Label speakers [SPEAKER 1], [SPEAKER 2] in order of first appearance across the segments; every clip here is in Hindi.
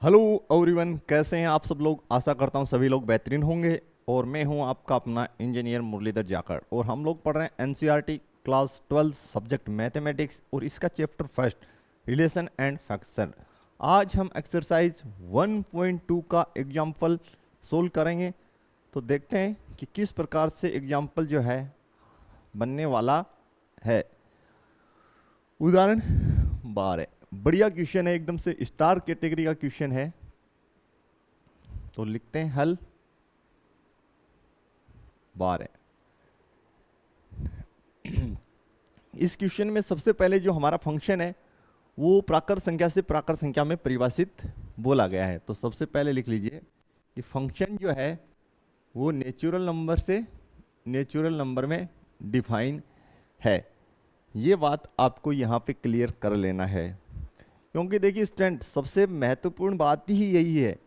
[SPEAKER 1] हेलो एवरीवन, कैसे हैं आप सब लोग। आशा करता हूं सभी लोग बेहतरीन होंगे। और मैं हूं आपका अपना इंजीनियर मुरलीधर जाखड़ और हम लोग पढ़ रहे हैं एनसीईआरटी क्लास 12 सब्जेक्ट मैथमेटिक्स और इसका chapter first relation and function. आज हम एक्सरसाइज 1.2 का एग्जाम्पल सोल्व करेंगे। तो देखते हैं कि किस प्रकार से एग्जाम्पल जो है बनने वाला है। उदाहरण 12 बढ़िया क्वेश्चन है, एकदम से स्टार कैटेगरी का क्वेश्चन है। तो लिखते हैं हल 12। इस क्वेश्चन में सबसे पहले जो हमारा फंक्शन है वो प्राकृत संख्या से प्राकृत संख्या में परिभाषित बोला गया है। तो सबसे पहले लिख लीजिए कि फंक्शन जो है वो नेचुरल नंबर से नेचुरल नंबर में डिफाइन है। ये बात आपको यहाँ पे क्लियर कर लेना है, क्योंकि देखिए स्टूडेंट सबसे महत्वपूर्ण बात ही यही है।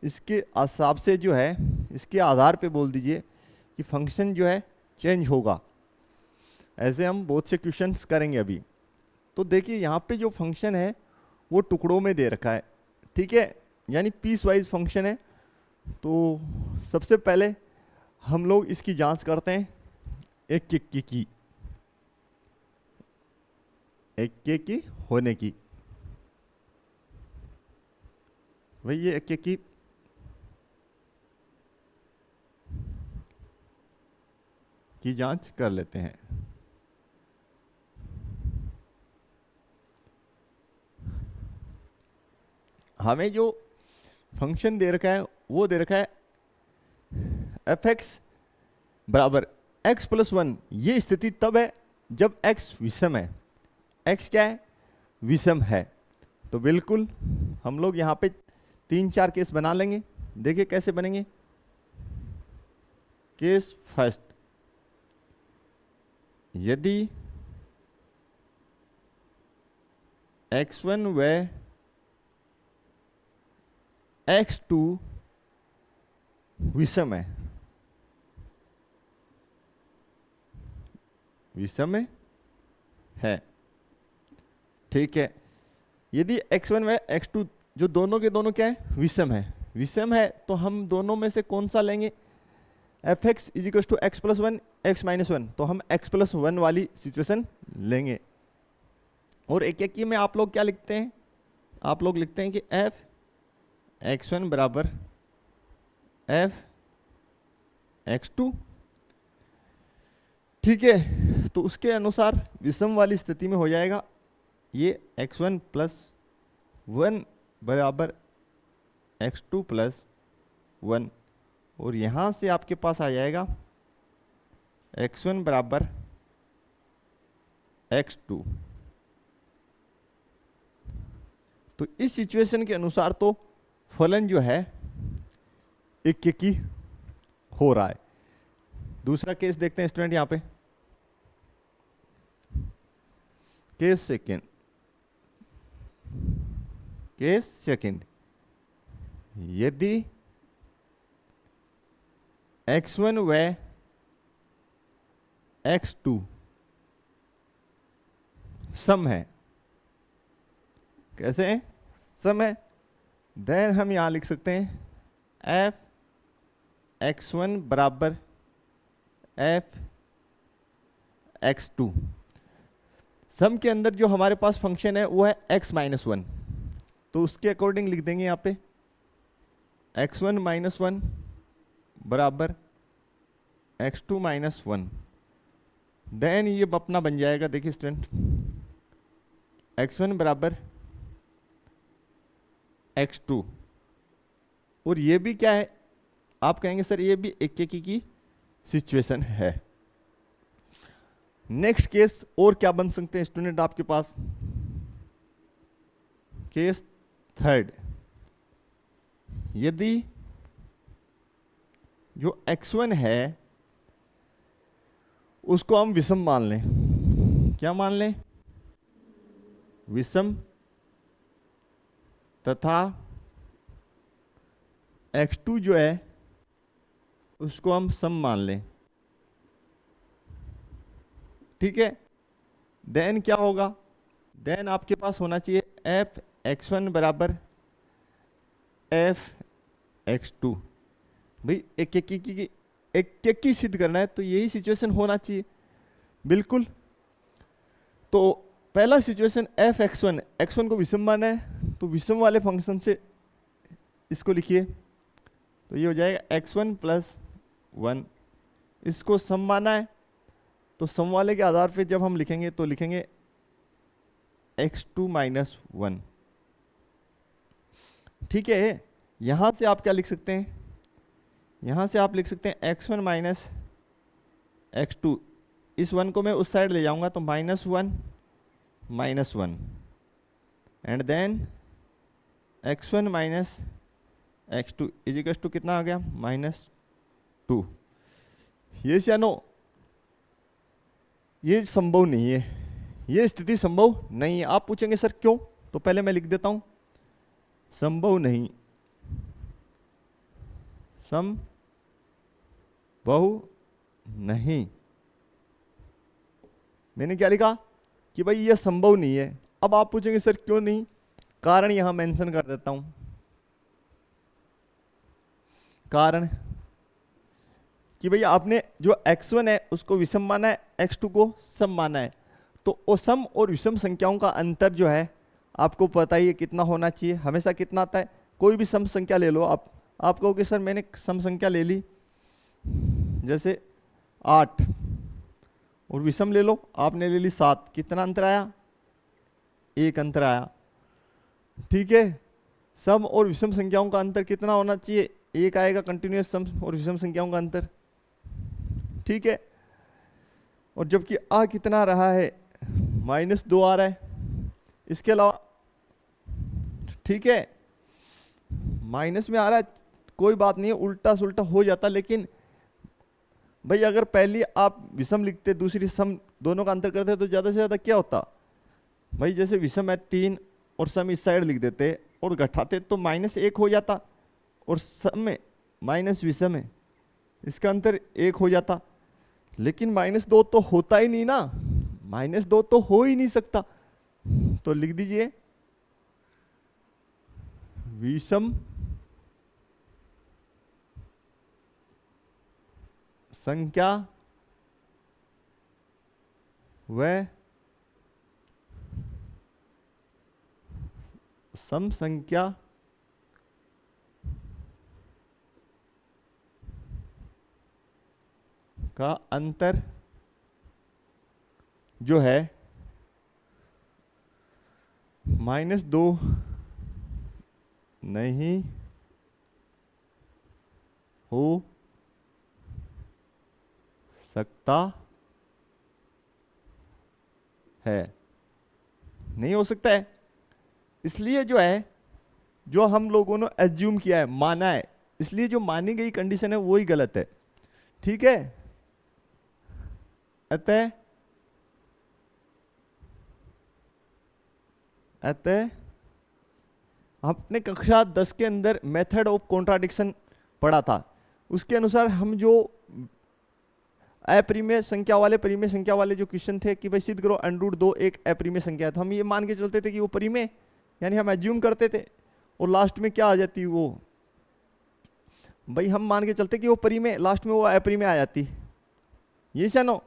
[SPEAKER 1] इसके हिसाब से जो है, इसके आधार पे बोल दीजिए कि फंक्शन जो है चेंज होगा। ऐसे हम बहुत से क्वेश्चंस करेंगे अभी। तो देखिए यहाँ पे जो फंक्शन है वो टुकड़ों में दे रखा है, ठीक है, यानी पीस वाइज फंक्शन है। तो सबसे पहले हम लोग इसकी जांच करते हैं एक एक की होने की। भाई ये एक की जांच कर लेते हैं। हमें जो फंक्शन दे रखा है वो दे रखा है एफ एक्स बराबर एक्स प्लस 1। ये स्थिति तब है जब एक्स विषम है। एक्स क्या है? विषम है। तो बिल्कुल हम लोग यहाँ पे 3-4 केस बना लेंगे। देखिए कैसे बनेंगे। केस फर्स्ट, यदि x1 व x2 विषम है, विषम है, ठीक है। यदि x1 व x2 जो दोनों के दोनों क्या है? विषम है। विषम है तो हम दोनों में से कौन सा लेंगे? F x is equal to x plus 1 x minus 1। तो हम एक्स प्लस 1 वाली सिचुएशन लेंगे। और एक में आप लोग क्या लिखते हैं? आप लोग लिखते हैं कि एफ x1 बराबर एफ x2, ठीक है। तो उसके अनुसार विषम वाली स्थिति में हो जाएगा ये x1 प्लस 1 बराबर x2 प्लस 1। और यहां से आपके पास आ जाएगा x1 बराबर x2। तो इस सिचुएशन के अनुसार तो फलन जो है एक की हो रहा है। दूसरा केस देखते हैं स्टूडेंट यहां पे। केस सेकेंड, केस सेकेंड, यदि x1 व x2 सम है। कैसे है? सम है। देन हम यहां लिख सकते हैं एफ x1 बराबर एफ x2। सम के अंदर जो हमारे पास फंक्शन है वो है x माइनस 1। तो उसके अकॉर्डिंग लिख देंगे यहाँ पे x1 माइनस 1 बराबर x2 माइनस 1। देन ये अपना बन जाएगा, देखिए स्टूडेंट, x1 बराबर x2। और ये भी क्या है? आप कहेंगे सर ये भी एक की सिचुएशन है। नेक्स्ट केस और क्या बन सकते हैं स्टूडेंट आपके पास? केस थर्ड, यदि जो x1 है उसको हम विषम मान लें। क्या मान लें? विषम, तथा x2 जो है उसको हम सम मान लें, ठीक है। देन क्या होगा? देन आपके पास होना चाहिए एफ x1 बराबर एफ एक्स टू। भाई एक की सिद्ध करना है तो यही सिचुएशन होना चाहिए, बिल्कुल। तो पहला सिचुएशन एफ एक्स वन को विषम माना है, तो विषम वाले फंक्शन से इसको लिखिए, तो ये हो जाएगा एक्स वन प्लस वन। इसको सम माना है, तो सम वाले के आधार पे जब हम लिखेंगे तो लिखेंगे एक्स टू माइनस वन। ठीक है, यहां से आप क्या लिख सकते हैं, यहां से आप लिख सकते हैं x one minus x two. इस वन को मैं उस साइड ले जाऊंगा तो minus one and then x one minus x two equals to कितना आ गया, माइनस टू। ये या नो, ये संभव नहीं है, ये स्थिति संभव नहीं है। आप पूछेंगे सर क्यों, तो पहले मैं लिख देता हूं, संभव नहीं, संभव नहीं। मैंने क्या लिखा कि भाई ये संभव नहीं है। अब आप पूछेंगे सर क्यों नहीं, कारण यहां मेंशन कर देता हूं। कारण कि भाई आपने जो x1 है उसको विषम माना है, x2 को सम माना है, तो वो सम और विषम संख्याओं का अंतर जो है आपको पता ही है कितना होना चाहिए, हमेशा कितना आता है। कोई भी सम संख्या ले लो, आप कहोगे सर मैंने सम संख्या ले ली जैसे 8 और विषम ले लो, आपने ले ली 7, कितना अंतर आया, 1 अंतर आया। ठीक है, सम और विषम संख्याओं का अंतर कितना होना चाहिए, 1 आएगा कंटिन्यूअस सम और विषम संख्याओं का अंतर। ठीक है, और जबकि आ कितना रहा है, -2 आ रहा है। इसके अलावा ठीक है, माइनस में आ रहा है, कोई बात नहीं है, उल्टा सुल्टा हो जाता, लेकिन भाई अगर पहली आप विषम लिखते दूसरी सम, दोनों का अंतर करते तो ज़्यादा से ज़्यादा क्या होता भाई, जैसे विषम है 3 और सम इस साइड लिख देते और घटाते तो -1 हो जाता, और सम में माइनस विषम है इसका अंतर 1 हो जाता। लेकिन -2 तो होता ही नहीं ना, -2 तो हो ही नहीं सकता, तो लिख दीजिए विषम संख्या व सम संख्या का अंतर जो है -2 नहीं हो सकता है, नहीं हो सकता है। इसलिए जो है, जो हम लोगों ने एज्यूम किया है, माना है, इसलिए जो मानी गई कंडीशन है वो ही गलत है। ठीक है, अतः आपने कक्षा 10 के अंदर मेथड ऑफ कॉन्ट्राडिक्शन पढ़ा था, उसके अनुसार हम जो अपरिमेय संख्या वाले परिमेय संख्या वाले जो क्वेश्चन थे कि भाई सिद्ध करो √2 एक अपरिमेय संख्या है, तो हम ये मान के चलते थे कि वो परिमेय, यानी हम एज्यूम करते थे, और लास्ट में क्या आ जाती वो, भाई हम मान के चलते कि वो परिमेय, लास्ट में वो अपरिमेय आ जाती, ये जानो।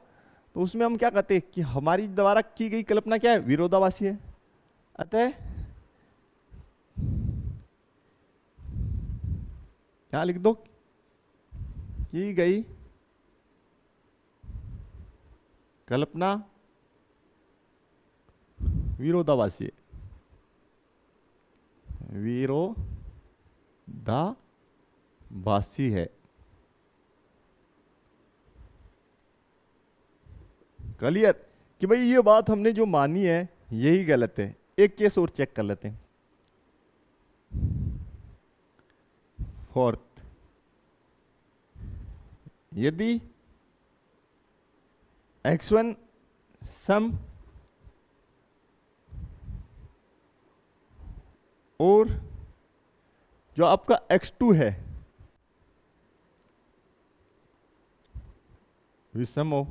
[SPEAKER 1] तो उसमें हम क्या कहते हैं कि हमारी द्वारा की गई कल्पना क्या है, विरोधाभासी है। अतः यहां लिख दो की गई कल्पना विरोधाभासी, विरोधाभासी है। क्लियर कि भाई ये बात हमने जो मानी है यही गलत है। एक केस और चेक कर लेते हैं, फोर्थ, यदि x1 सम और जो आपका x2 है विषम हो,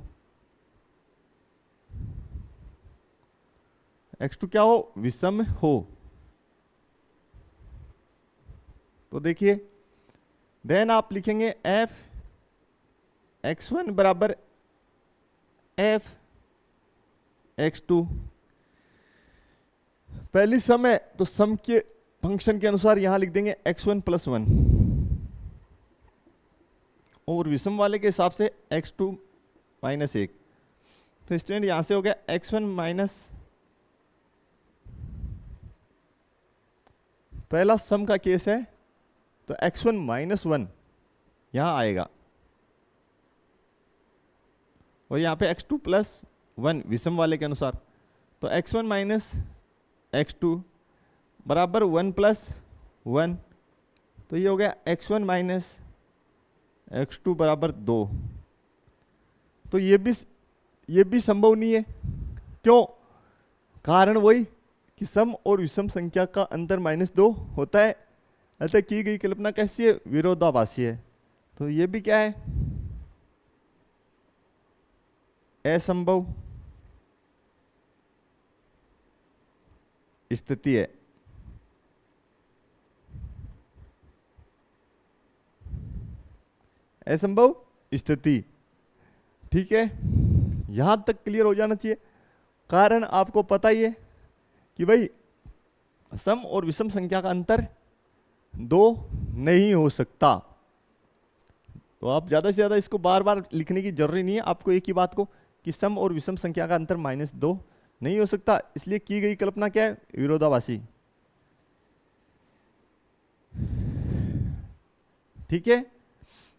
[SPEAKER 1] x2 क्या हो, विषम हो, तो देखिए देन आप लिखेंगे एफ x1 बराबर एफ x2। पहली सम है तो सम के फंक्शन के अनुसार यहां लिख देंगे x1 प्लस 1, और विषम वाले के हिसाब से x2 माइनस 1। तो स्टूडेंट यहां से हो गया x1 माइनस, पहला सम का केस है तो x1 माइनस 1 यहां आएगा, और यहां पे x2 प्लस 1 विषम वाले के अनुसार, तो x1 माइनस x2 बराबर 1 प्लस 1, तो ये हो गया x1 माइनस x2 बराबर 2। तो ये भी संभव नहीं है। क्यों? कारण वही कि सम और विषम संख्या का अंतर -2 होता है, अतः की गई कल्पना कैसी है? विरोधाभासी है। तो ये भी क्या है? असंभव स्थिति है। असंभव स्थिति, ठीक है, यहां तक क्लियर हो जाना चाहिए। कारण आपको पता ही है कि भाई सम और विषम संख्या का अंतर 2 नहीं हो सकता। तो आप ज्यादा से ज्यादा इसको बार बार लिखने की जरूरी नहीं है आपको, एक ही बात को कि सम और विषम संख्या का अंतर -2 नहीं हो सकता, इसलिए की गई कल्पना क्या है? विरोधाभासी। ठीक है,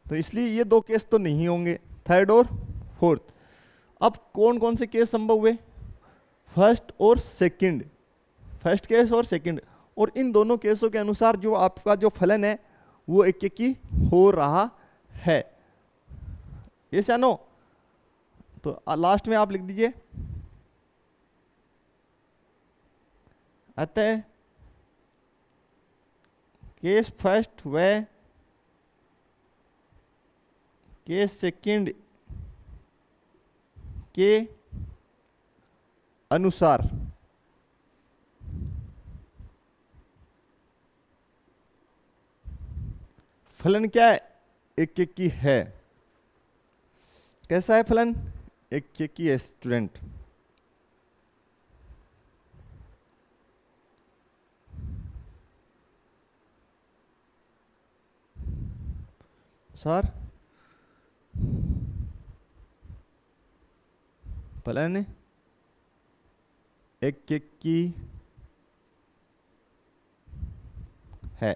[SPEAKER 1] तो इसलिए ये 2 केस तो नहीं होंगे, थर्ड और फोर्थ। अब कौन कौन से केस संभव हुए? फर्स्ट और सेकंड, फर्स्ट केस और सेकंड, और इन दोनों केसों के अनुसार जो आपका जो फलन है वो एक एक ही हो रहा है। यस या नो? तो लास्ट में आप लिख दीजिए अतः केस फर्स्ट व केस सेकंड के अनुसार फलन क्या है? एक एक की है। कैसा है फलन? एक एक की है स्टूडेंट। सर फलन एक एक की है,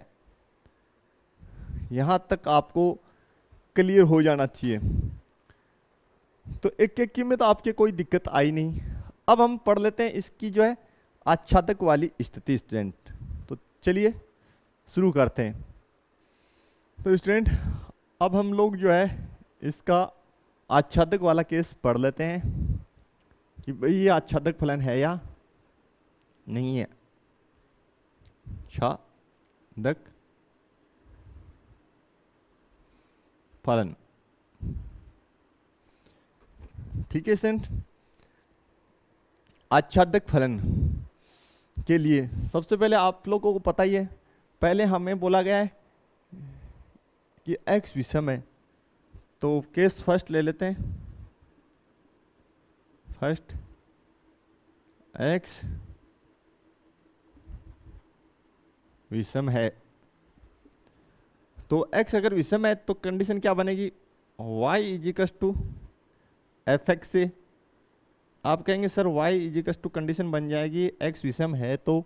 [SPEAKER 1] यहां तक आपको क्लियर हो जाना चाहिए। तो एक एक की में तो आपके कोई दिक्कत आई नहीं। अब हम पढ़ लेते हैं इसकी जो है आच्छादक वाली स्थिति स्टूडेंट। तो चलिए शुरू करते हैं। तो स्टूडेंट अब हम लोग जो है इसका आच्छादक वाला केस पढ़ लेते हैं कि भाई ये आच्छादक फलन है या नहीं है। आच्छादक फलन, ठीक है स्टूडेंट। आच्छादक फलन के लिए सबसे पहले आप लोगों को पता ही है, पहले हमें बोला गया है कि x विषम है, तो केस फर्स्ट ले लेते हैं। फर्स्ट x विषम है, तो x अगर विषम है तो कंडीशन क्या बनेगी? y इजिकल्स टू एफ एक्स से आप कहेंगे सर y इजिकल्स टू कंडीशन बन जाएगी x विषम है तो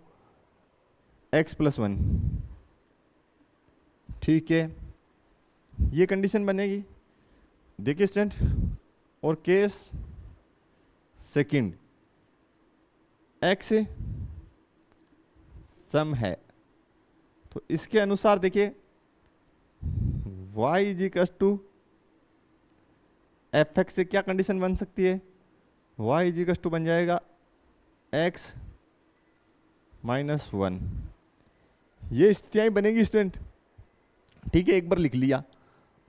[SPEAKER 1] x प्लस 1, ठीक है, ये कंडीशन बनेगी। देखिए स्टूडेंट, और केस सेकंड x सम है, तो इसके अनुसार देखिए y इजिकल्स टू एफ एक्स से क्या कंडीशन बन सकती है? y इजिकल्स टू बन जाएगा x माइनस 1। ये स्थितियां बनेगी स्टूडेंट, ठीक है, एक बार लिख लिया।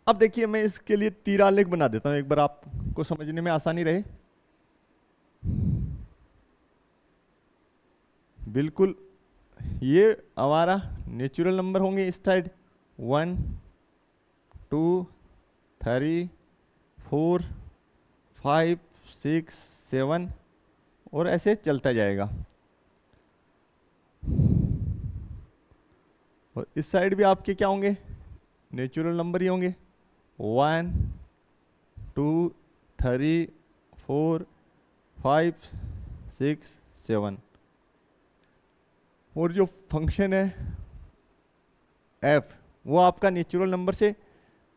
[SPEAKER 1] अब देखिए मैं इसके लिए तीर आलेख बना देता हूं, एक बार आपको समझने में आसानी रहे। बिल्कुल ये हमारा नेचुरल नंबर होंगे इस साइड 1 2 3 4 5 6 7 और ऐसे चलता जाएगा। और इस साइड भी आपके क्या होंगे, नेचुरल नंबर ही होंगे। 1 2 3 4 5 6 7। और जो फंक्शन है f वो आपका नेचुरल नंबर से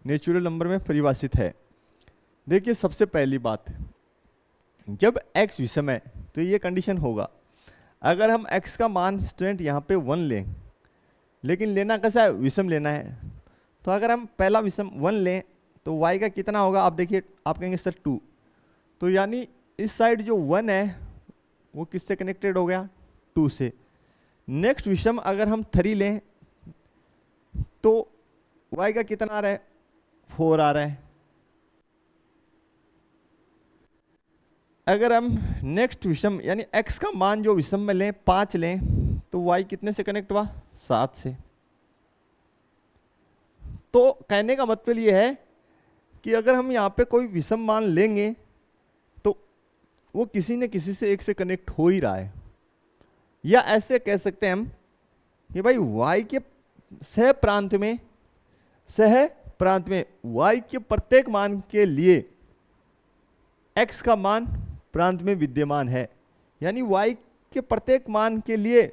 [SPEAKER 1] नेचुरल नंबर में परिभाषित है। देखिए सबसे पहली बात, जब x विषम है तो ये कंडीशन होगा, अगर हम x का मान स्टूडेंट यहाँ पे 1 लें, लेकिन लेना कैसा है, विषम लेना है, तो अगर हम पहला विषम 1 लें तो y का कितना होगा, आप देखिए आप कहेंगे सर 2, तो यानी इस साइड जो 1 है वो किससे कनेक्टेड हो गया, 2 से। नेक्स्ट विषम अगर हम 3 लें तो y का कितना आ रहा है, 4 आ रहा है। अगर हम नेक्स्ट विषम यानी x का मान जो विषम में लें 5 लें तो y कितने से कनेक्ट हुआ, 7 से। तो कहने का मतलब ये है कि अगर हम यहाँ पे कोई विषम मान लेंगे तो वो किसी न किसी से एक से कनेक्ट हो ही रहा है। या ऐसे कह सकते हैं हम कि भाई y के सह प्रांत में y के प्रत्येक मान के लिए x का मान प्रांत में विद्यमान है। यानी y के प्रत्येक मान के लिए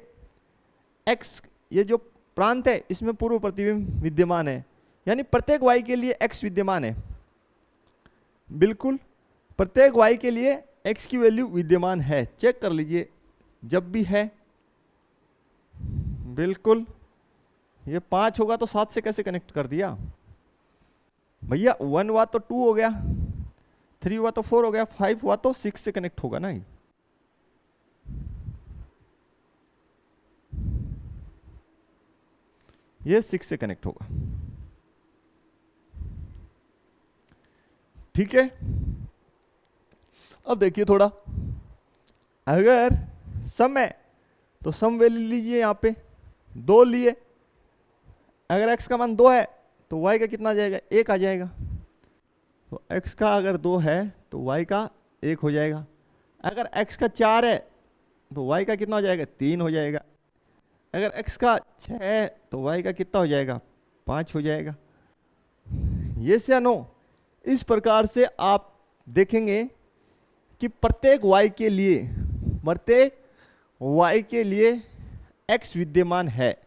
[SPEAKER 1] x ये जो प्रांत है इसमें पूर्व प्रतिबिंब विद्यमान है। यानी प्रत्येक y के लिए x विद्यमान है, बिल्कुल प्रत्येक y के लिए x की वैल्यू विद्यमान है। चेक कर लीजिए जब भी है, बिल्कुल। ये 5 होगा तो 7 से कैसे कनेक्ट कर दिया भैया, 1 हुआ तो 2 हो गया, 3 हुआ तो 4 हो गया, 5 हुआ तो 6 से कनेक्ट होगा ना। ये 6 से कनेक्ट होगा, ठीक है। अब देखिए थोड़ा, अगर सम है तो सम वैल्यू लीजिए, यहाँ पे 2 लिए, अगर x का मान 2 है तो y का कितना आ जाएगा, 1 आ जाएगा। तो x का अगर 2 है तो y का 1 हो जाएगा। अगर x का 4 है तो y का कितना हो जाएगा, 3 हो जाएगा। अगर x का 6 है तो y का कितना हो जाएगा, 5 हो जाएगा। यस या नो। इस प्रकार से आप देखेंगे कि प्रत्येक y के लिए x विद्यमान है।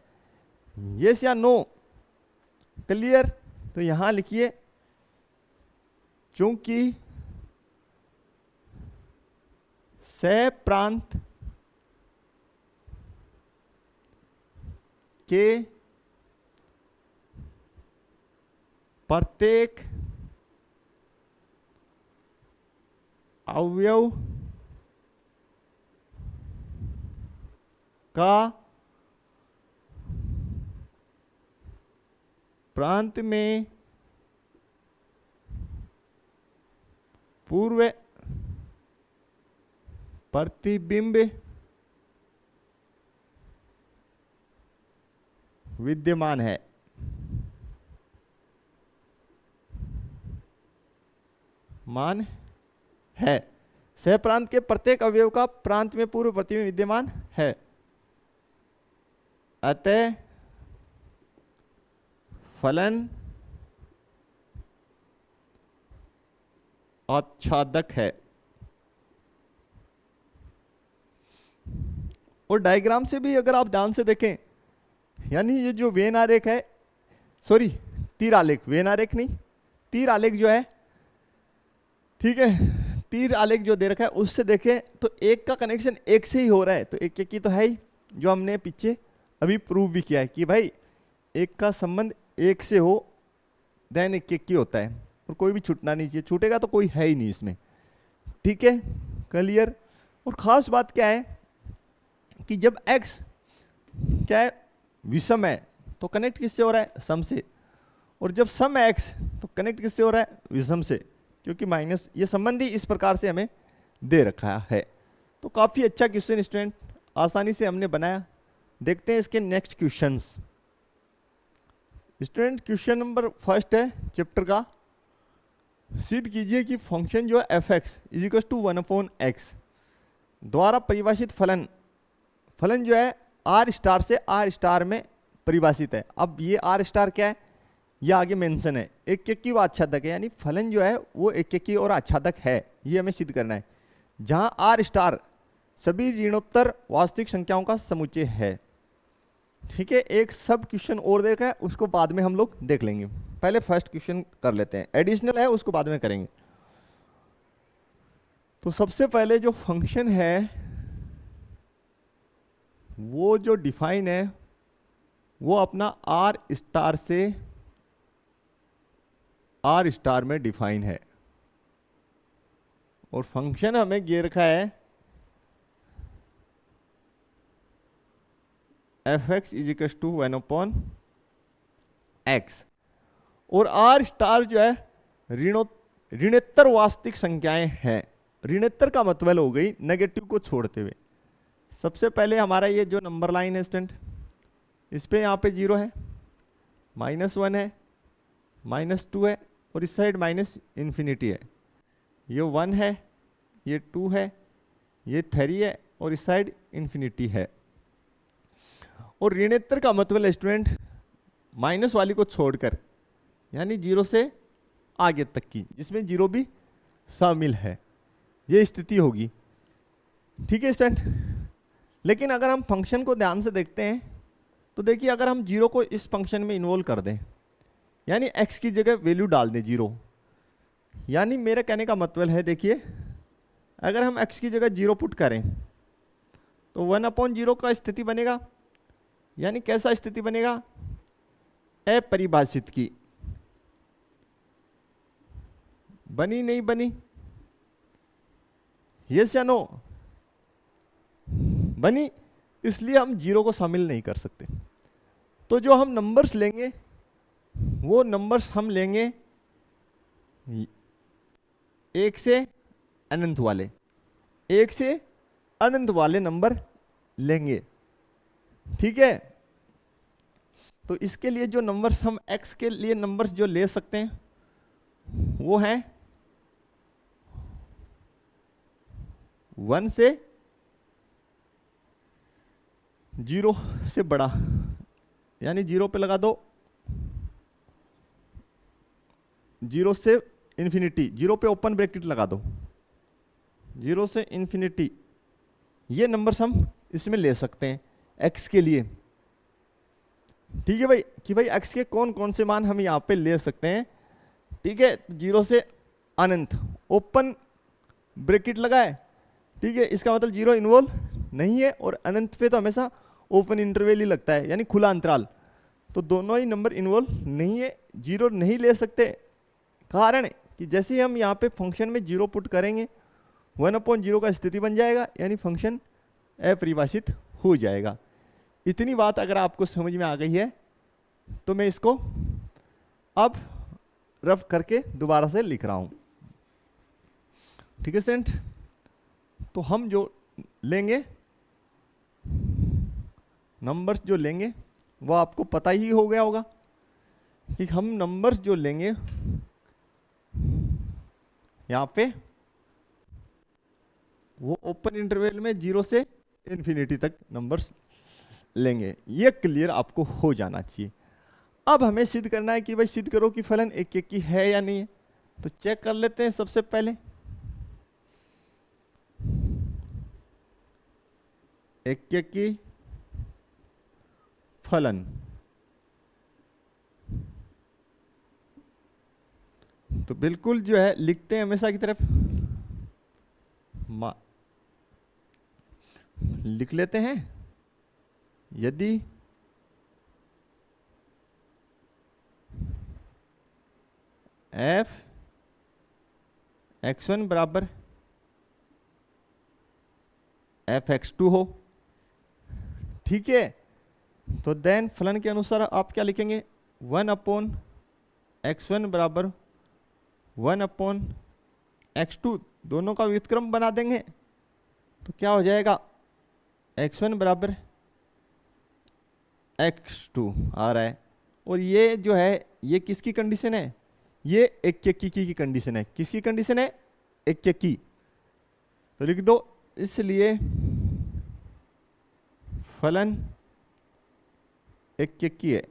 [SPEAKER 1] यस या नो, क्लियर। तो यहां लिखिए, चूंकि सह प्रांत के प्रत्येक अवयव का प्रांत में पूर्व प्रतिबिंब विद्यमान है। मान है, सह प्रांत के प्रत्येक अवयव का प्रांत में पूर्व प्रतिबिंब विद्यमान है। अतः फलन आच्छादक है। और डायग्राम से भी अगर आप ध्यान से देखें, यानी ये जो वेन आरेख है, सॉरी तीर आलेख, वेन आरेख नहीं, तीर आलेख जो है, ठीक है, तीर आलेख जो दे रखा है उससे देखें तो एक का कनेक्शन एक से ही हो रहा है। तो एक की तो है ही, जो हमने पीछे अभी प्रूव भी किया है कि भाई एक का संबंध एक से हो देन एक की होता है, और कोई भी छूटना नहीं चाहिए, छूटेगा तो कोई है ही नहीं इसमें, ठीक है, क्लियर। और ख़ास बात क्या है कि जब x क्या है, विषम है, तो कनेक्ट किससे हो रहा है, सम से। और जब सम है x तो कनेक्ट किससे हो रहा है, विषम से, क्योंकि माइनस ये संबंध ही इस प्रकार से हमें दे रखा है। तो काफ़ी अच्छा क्वेश्चन स्टूडेंट, आसानी से हमने बनाया। देखते हैं इसके next questions. Student question number first है चैप्टर का, सिद्ध कीजिए कि फंक्शन जो है f x is equal to 1/x द्वारा परिभाषित फलन, फलन जो है आर स्टार से आर स्टार में परिभाषित है। अब ये आर स्टार क्या है, ये आगे मेंशन है, एक एक की वो आच्छादक है, यानी फलन जो है वो एक एक की और आच्छादक है, ये हमें सिद्ध करना है। जहां आर स्टार सभी ऋणोत्तर वास्तविक संख्याओं का समुच्चय है। ठीक है, एक सब क्वेश्चन और देखा है, उसको बाद में हम लोग देख लेंगे, पहले फर्स्ट क्वेश्चन कर लेते हैं, एडिशनल है उसको बाद में करेंगे। तो सबसे पहले जो फंक्शन है वो जो डिफाइन है वो अपना आर स्टार से आर स्टार में डिफाइन है, और फंक्शन हमें ये रखा है f x is equal to 1/x, और आर स्टार जो है ऋणोत्तर वास्तविक संख्याएं हैं। ऋणोत्तर का मतलब हो गई नेगेटिव को छोड़ते हुए। सबसे पहले हमारा ये जो नंबर लाइन है स्टूडेंट, इस पे यहाँ पे 0 है, -1 है, -2 है, और इस साइड -∞ है। ये 1 है, ये 2 है, ये 3 है, और इस साइड ∞ है। और ऋणोत्तर का मतलब स्टूडेंट माइनस वाली को छोड़कर, यानी 0 से आगे तक की, जिसमें 0 भी शामिल है, ये स्थिति होगी। ठीक है स्टूडेंट, लेकिन अगर हम फंक्शन को ध्यान से देखते हैं तो देखिए, अगर हम 0 को इस फंक्शन में इन्वॉल्व कर दें, यानी x की जगह वैल्यू डाल दें 0, यानी मेरे कहने का मतलब है, देखिए अगर हम x की जगह 0 पुट करें तो 1/0 का स्थिति बनेगा, यानी कैसा स्थिति बनेगा, अपरिभाषित की। बनी नहीं बनी, यस या नो? बनी, इसलिए हम 0 को शामिल नहीं कर सकते। तो जो हम नंबर्स लेंगे वो नंबर्स हम लेंगे 1 से अनंत वाले, 1 से अनंत वाले नंबर लेंगे। ठीक है, तो इसके लिए जो नंबर्स हम x के लिए नंबर्स जो ले सकते हैं वो हैं 1 से 0 से बड़ा, यानी 0 पे लगा दो 0 से इन्फिनिटी, 0 पे ओपन ब्रैकेट लगा दो, 0 से इन्फिनिटी, ये नंबर्स हम इसमें ले सकते हैं x के लिए। ठीक है भाई, कि भाई x के कौन कौन से मान हम यहाँ पे ले सकते हैं। ठीक है, 0 से अनंत ओपन ब्रैकेट लगाए, ठीक है, इसका मतलब 0 इन्वॉल्व नहीं है, और अनंत पे तो हमेशा ओपन इंटरवल ही लगता है, यानी खुला अंतराल, तो दोनों ही नंबर इन्वॉल्व नहीं है, 0 नहीं ले सकते। कारण कि जैसे ही हम यहाँ पे फंक्शन में 0 पुट करेंगे 1/0 का स्थिति बन जाएगा, यानी फंक्शन अपरिभाषित हो जाएगा। इतनी बात अगर आपको समझ में आ गई है तो मैं इसको अब रफ करके दोबारा से लिख रहा हूं। ठीक है स्टूडेंट, तो हम जो लेंगे नंबर्स जो लेंगे वो आपको पता ही हो गया होगा कि हम नंबर्स जो लेंगे यहाँ पे वो ओपन इंटरवल में 0 से इन्फिनिटी तक नंबर्स लेंगे। ये क्लियर आपको हो जाना चाहिए। अब हमें सिद्ध करना है कि भाई सिद्ध करो कि फलन एक एक की है या नहीं है, तो चेक कर लेते हैं। सबसे पहले एक एक की फलन, तो बिल्कुल जो है लिखते हैं हमेशा की तरफ लिख लेते हैं, यदि f(x1) बराबर f(x2) हो, ठीक है, तो देन फलन के अनुसार आप क्या लिखेंगे, 1/x1 बराबर 1/x2, दोनों का व्युत्क्रम बना देंगे तो क्या हो जाएगा, x1 बराबर x2 आ रहा है, और ये जो है ये किसकी कंडीशन है, ये एक्यकी की कंडीशन है। किसकी कंडीशन है, एक्यकी। तो लिख दो, इसलिए फलन एक्यकी है,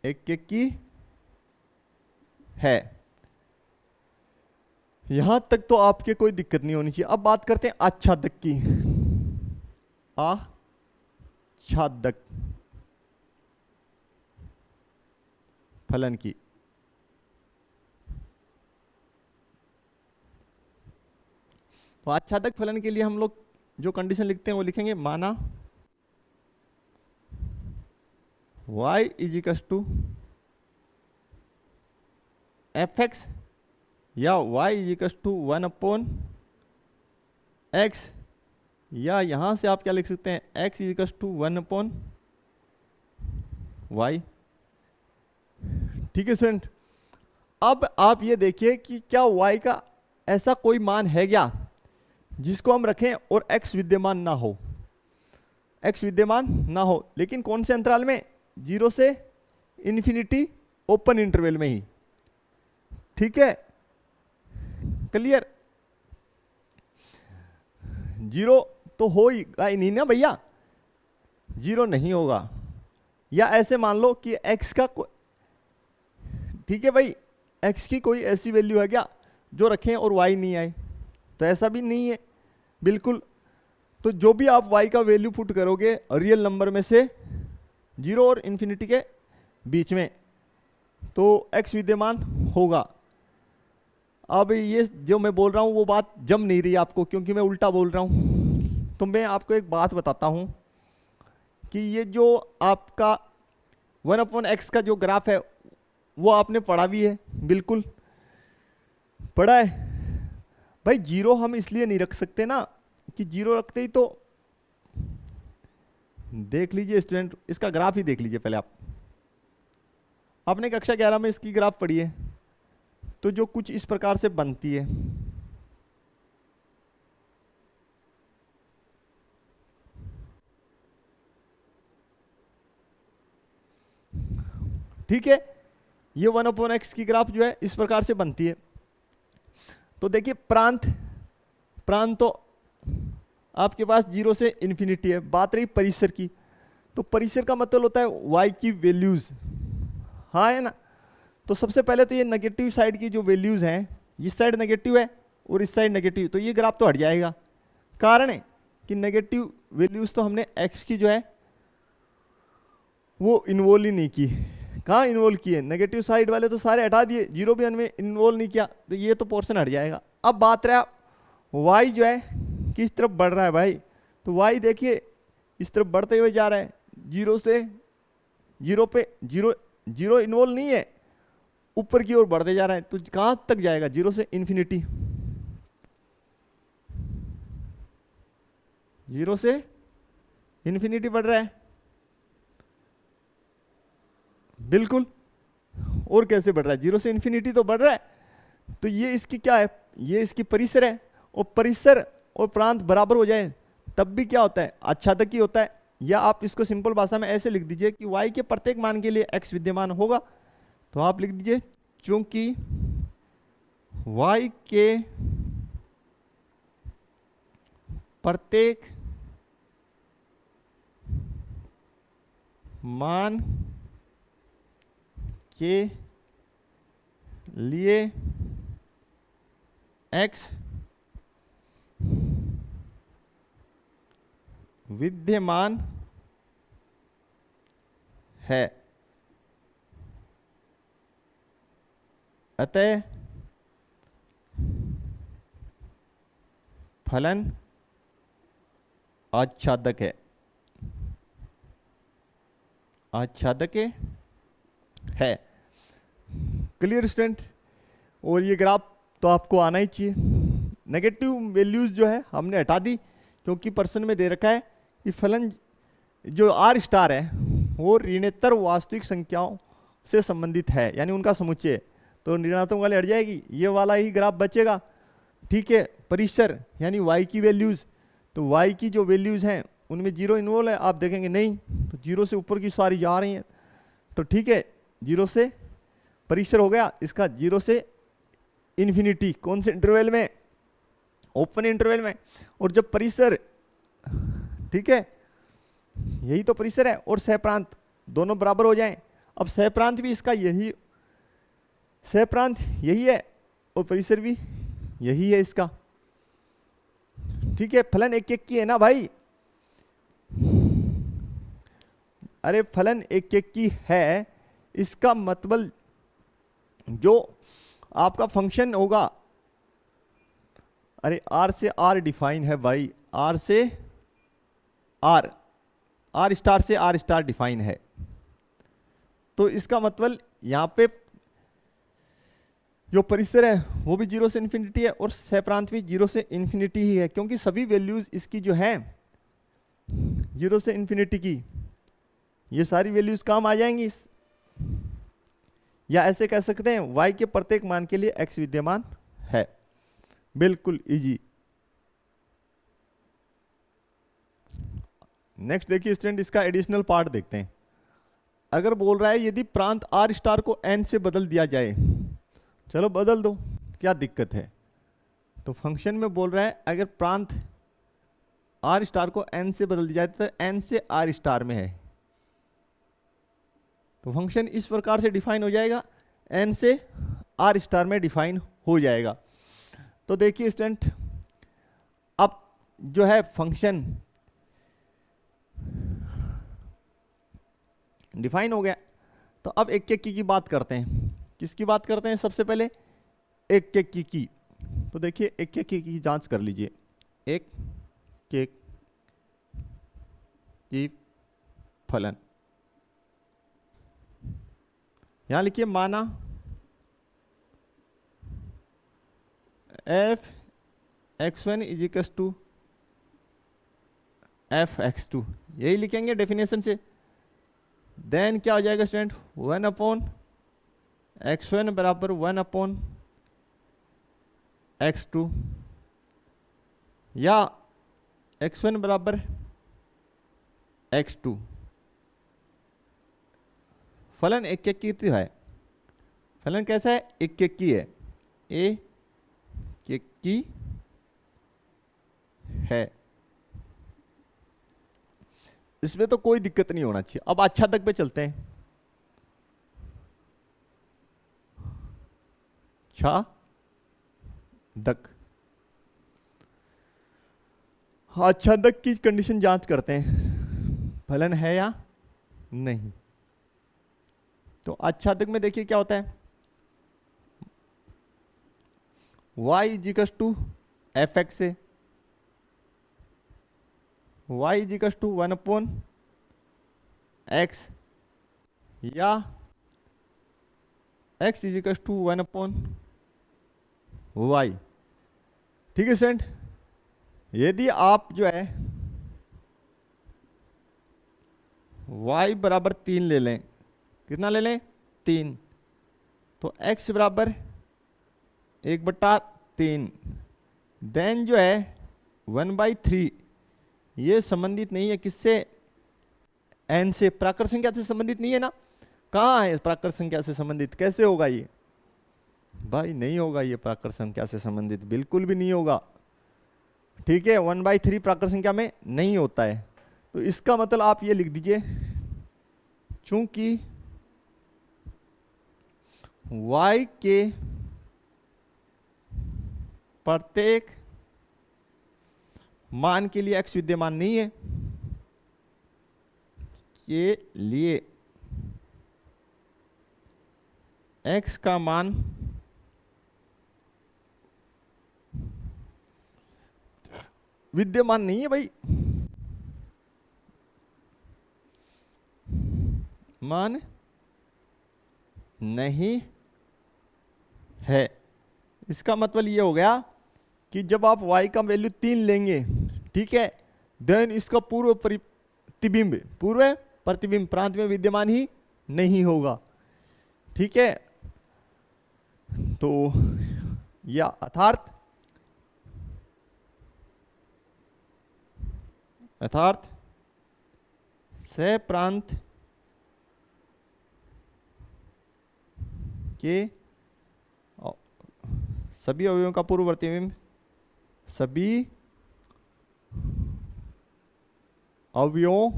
[SPEAKER 1] एक्यकी है। यहां तक तो आपके कोई दिक्कत नहीं होनी चाहिए। अब बात करते हैं आच्छादक की। आच्छादक फलन की। तो आच्छादक फलन के लिए हम लोग जो कंडीशन लिखते हैं वो लिखेंगे, माना y is equal to F x या y is equal to 1/x, या यहां से आप क्या लिख सकते हैं, x is equal to 1/y। ठीक है स्टूडेंट। अब आप ये देखिए कि क्या y का ऐसा कोई मान है क्या जिसको हम रखें और x विद्यमान ना हो, x विद्यमान ना हो, लेकिन कौन से अंतराल में, 0 से इन्फिनिटी ओपन इंटरवल में ही। ठीक है, क्लियर। 0 तो हो ही नहीं ना भैया, 0 नहीं होगा। या ऐसे मान लो कि x का, ठीक है भाई, x की कोई ऐसी वैल्यू है क्या जो रखें और y नहीं आए, तो ऐसा भी नहीं है बिल्कुल। तो जो भी आप y का वैल्यू पुट करोगे रियल नंबर में से 0 और इन्फिनिटी के बीच में, तो x विद्यमान होगा। अब ये जो मैं बोल रहा हूँ वो बात जम नहीं रही आपको, क्योंकि मैं उल्टा बोल रहा हूँ। तो मैं आपको एक बात बताता हूँ कि ये जो आपका 1/x का जो ग्राफ है वो आपने पढ़ा भी है, बिल्कुल पढ़ा है भाई। 0 हम इसलिए नहीं रख सकते ना कि 0 रखते ही तो, देख लीजिए स्टूडेंट, इसका ग्राफ ही देख लीजिए पहले आप। आपने कक्षा 11 में इसकी ग्राफ पढ़ी है, तो जो कुछ इस प्रकार से बनती है। ठीक है, ये 1/x की ग्राफ जो है इस प्रकार से बनती है। तो देखिए प्रांत तो आपके पास 0 से इन्फिनिटी है। बात रही परिसर की, तो परिसर का मतलब होता है y की वैल्यूज, हाँ है ना। तो सबसे पहले तो ये नेगेटिव साइड की जो वैल्यूज हैं, इस साइड नेगेटिव है और इस साइड नेगेटिव, तो ये ग्राफ तो हट जाएगा। कारण है कि नेगेटिव वैल्यूज तो हमने x की जो है वो इन्वॉल्व ही नहीं की। कहाँ इन्वॉल्व किए, नेगेटिव साइड वाले तो सारे हटा दिए, 0 भी हमें इन्वॉल्व नहीं किया, तो ये तो पोर्शन हट जाएगा। अब बात रहा y जो है किस तरफ बढ़ रहा है भाई, तो y देखिए इस तरफ बढ़ते हुए जा रहा है। 0 से 0 पे 0 इन्वॉल्व नहीं है, ऊपर की ओर बढ़ते जा रहा है। तो कहाँ तक जाएगा, 0 से इन्फिनिटी, 0 से इन्फिनिटी बढ़ रहा है, बिल्कुल। और कैसे बढ़ रहा है, 0 से इन्फिनिटी तो बढ़ रहा है। तो ये इसकी क्या है, ये इसकी परिसर है, और परिसर और प्रांत बराबर हो जाए तब भी क्या होता है, आच्छादक ही होता है। या आप इसको सिंपल भाषा में ऐसे लिख दीजिए कि y के प्रत्येक मान के लिए x विद्यमान होगा। तो आप लिख दीजिए चूंकि y के प्रत्येक मान के लिए x विद्यमान है, अतः फलन आच्छादक है, आच्छादक है। Clear student. और ये ग्राफ तो आपको आना ही चाहिए। नेगेटिव वैल्यूज जो है हमने हटा दी, क्योंकि प्रश्न में दे रखा है कि फलन जो आर स्टार है वो ऋणोत्तर वास्तविक संख्याओं से संबंधित है, यानी उनका समुच्चय। तो ऋणात्मक वाले हट जाएगी, ये वाला ही ग्राफ बचेगा। ठीक है, परिसर यानी y की वैल्यूज, तो y की जो वैल्यूज हैं उनमें जीरो इन्वॉल्व है? आप देखेंगे नहीं, तो जीरो से ऊपर की सारी जा रही हैं, तो ठीक है, जीरो से परिसर हो गया इसका, जीरो से इन्फिनिटी, कौन से इंटरवल में? ओपन इंटरवल में। और जब परिसर, ठीक है, यही तो परिसर है, और सहप्रांत दोनों बराबर हो जाएं, अब सहप्रांत भी इसका यही, सहप्रांत यही है और परिसर भी यही है इसका, ठीक है। फलन एक एक की है ना भाई, अरे फलन एक एक की है, इसका मतलब जो आपका फंक्शन होगा, अरे आर से आर डिफाइन है भाई, आर से आर, आर स्टार से आर स्टार डिफाइन है, तो इसका मतलब यहां पे जो परिसर है वो भी जीरो से इन्फिनिटी है और सहप्रांत भी जीरो से इन्फिनिटी ही है, क्योंकि सभी वैल्यूज इसकी जो है जीरो से इन्फिनिटी की, ये सारी वैल्यूज काम आ जाएंगी। या ऐसे कह सकते हैं y के प्रत्येक मान के लिए x विद्यमान है, बिल्कुल इजी। नेक्स्ट देखिए स्टूडेंट, इसका एडिशनल पार्ट देखते हैं। अगर बोल रहा है यदि प्रांत r स्टार को n से बदल दिया जाए, चलो बदल दो, क्या दिक्कत है? तो फंक्शन में बोल रहा है अगर प्रांत r स्टार को n से बदल दिया जाए तो n से r स्टार में है, तो फंक्शन इस प्रकार से डिफाइन हो जाएगा, n से r स्टार में डिफाइन हो जाएगा। तो देखिए स्टूडेंट, अब जो है फंक्शन डिफाइन हो गया, तो अब एक एक की बात करते हैं। किसकी बात करते हैं? सबसे पहले एक एक की। तो देखिए एक एक की जांच कर लीजिए। एक एक की फलन, यहां लिखिए माना f x one is equal to F x two, यही लिखेंगे डेफिनेशन से। देन क्या हो जाएगा student? One upon x one बराबर वन अपॉन एक्स टू, या एक्स वन बराबर एक्स टू। फलन एक एक की तो है, फलन कैसा है? एक एक की है, ए एक की है, इसमें तो कोई दिक्कत नहीं होना चाहिए। अब आच्छादक पे चलते हैं। आच्छादक, आच्छादक की कंडीशन जांच करते हैं, फलन है या नहीं। तो आच्छादक में देखिए क्या होता है, y इजिकल्स टू एफ एक्स से, y इजिकल्स to one upon x, या x equals to one upon y। ठीक है स्टूडेंट, यदि आप जो है y बराबर 3 ले लें, कितना ले लें? 3, तो x बराबर 1/3, देन जो है 1/3, ये संबंधित नहीं है किससे? n से, प्राकृत संख्या से संबंधित नहीं है ना। कहाँ है प्राकृत संख्या से संबंधित? कैसे होगा ये भाई? नहीं होगा ये प्राकृत संख्या से संबंधित, बिल्कुल भी नहीं होगा। ठीक है, 1/3 प्राकृत संख्या में नहीं होता है। तो इसका मतलब आप ये लिख दीजिए, चूंकि y के प्रत्येक मान के लिए x विद्यमान नहीं है, के लिए x का मान विद्यमान नहीं है भाई, मान नहीं है। इसका मतलब ये हो गया कि जब आप y का वैल्यू 3 लेंगे, ठीक है, देन इसका पूर्व प्रतिबिंब, पूर्व प्रतिबिंब प्रांत में विद्यमान ही नहीं होगा। ठीक है, तो या अर्थात सह प्रांत के सभी अवयवों का पूर्व प्रतिबिंब सभी अवयवों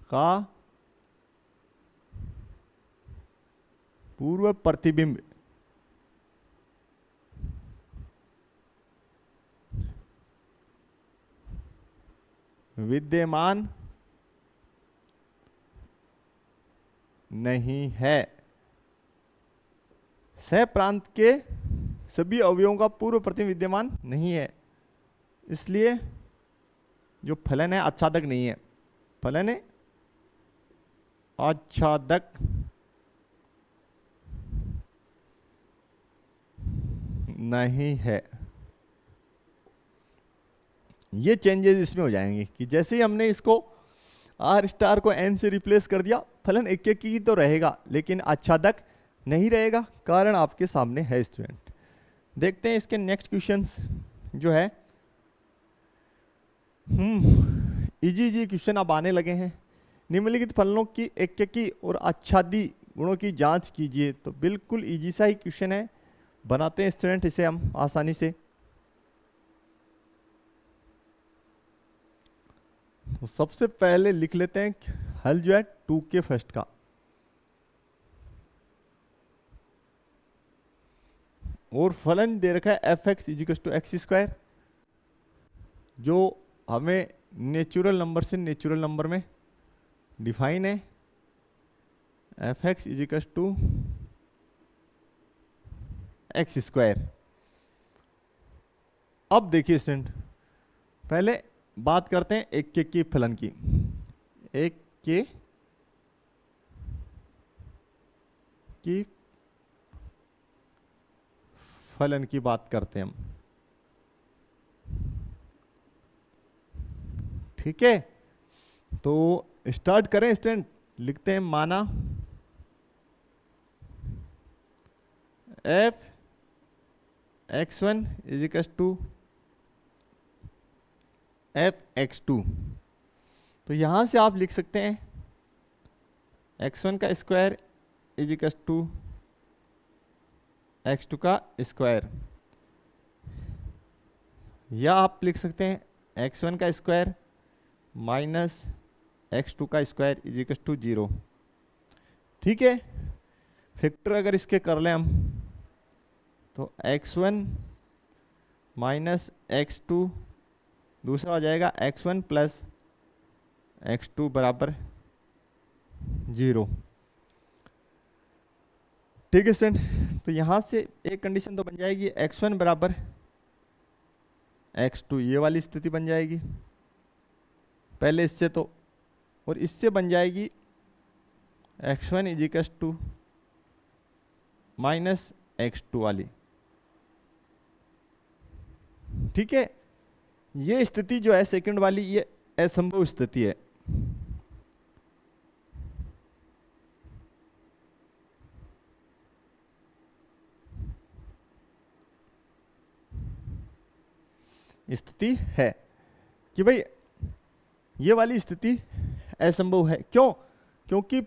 [SPEAKER 1] का पूर्व प्रतिबिंब विद्यमान नहीं है। सह प्रांत के सभी अवयवों का पूर्व प्रतिबिंब विद्यमान नहीं है, इसलिए जो फलन है आच्छादक नहीं है। फलन है आच्छादक नहीं है। ये चेंजेस इसमें हो जाएंगे कि जैसे ही हमने इसको आर स्टार को एन से रिप्लेस कर दिया, फलन एक एक की तो रहेगा लेकिन आच्छादक नहीं रहेगा। कारण आपके सामने है स्टूडेंट। देखते हैं इसके नेक्स्ट क्वेश्चंस जो है इजी क्वेश्चन अब आने लगे हैं। निम्नलिखित फलनों की एक की और आच्छादी गुणों की जांच कीजिए। तो बिल्कुल इजी सा ही क्वेश्चन है, बनाते हैं स्टूडेंट इसे हम आसानी से। तो सबसे पहले लिख लेते हैं हल जो है 2k फर्स्ट का। और फलन दे रखा है f(x) = x², जो हमें नेचुरल नंबर से नेचुरल नंबर में डिफाइन है। f(x) = x²। अब देखिए स्टूडेंट, पहले बात करते हैं एक के फलन की। एक के की फलन की बात करते हैं हम, ठीक है। तो स्टार्ट करें स्टूडेंट, लिखते हैं माना f(x1) = f(x2). तो यहां से आप लिख सकते हैं x1 का स्क्वायर = x2 का स्क्वायर, या आप लिख सकते हैं x1 का स्क्वायर माइनस x2 का स्क्वायर = 0। ठीक है। फैक्टर अगर इसके कर लें हम तो x1 माइनस x2, दूसरा हो जाएगा x1 प्लस x2 = 0। ठीक है स्टूडेंट। तो यहां से एक कंडीशन तो बन जाएगी x1 = x2, ये वाली स्थिति बन जाएगी पहले इससे तो, और इससे बन जाएगी x1 = माइनस x2 वाली। ठीक है। ये स्थिति जो है सेकंड वाली, ये असंभव स्थिति है। स्थिति है कि भाई ये वाली स्थिति असंभव है। क्यों? क्योंकि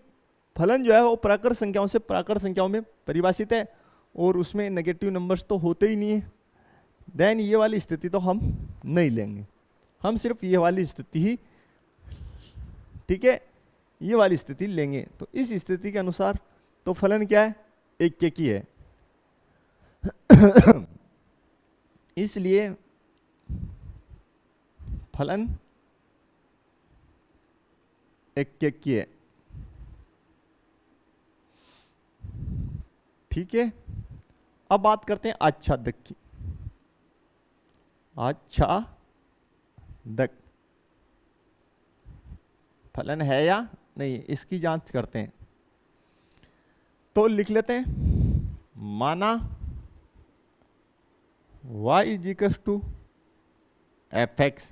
[SPEAKER 1] फलन जो है वो प्राकृत संख्याओं से प्राकृत संख्याओं में परिभाषित है और उसमें नेगेटिव नंबर्स तो होते ही नहीं है। देन ये वाली स्थिति तो हम नहीं लेंगे, हम सिर्फ ये वाली स्थिति ही, ठीक है, ये वाली स्थिति लेंगे। तो इस स्थिति के अनुसार तो फलन क्या है? एक के की है। इसलिए फलन एक के की है। ठीक है। अब बात करते हैं आच्छादक की। आच्छादक फलन है या नहीं, इसकी जांच करते हैं। तो लिख लेते हैं माना y = f(x)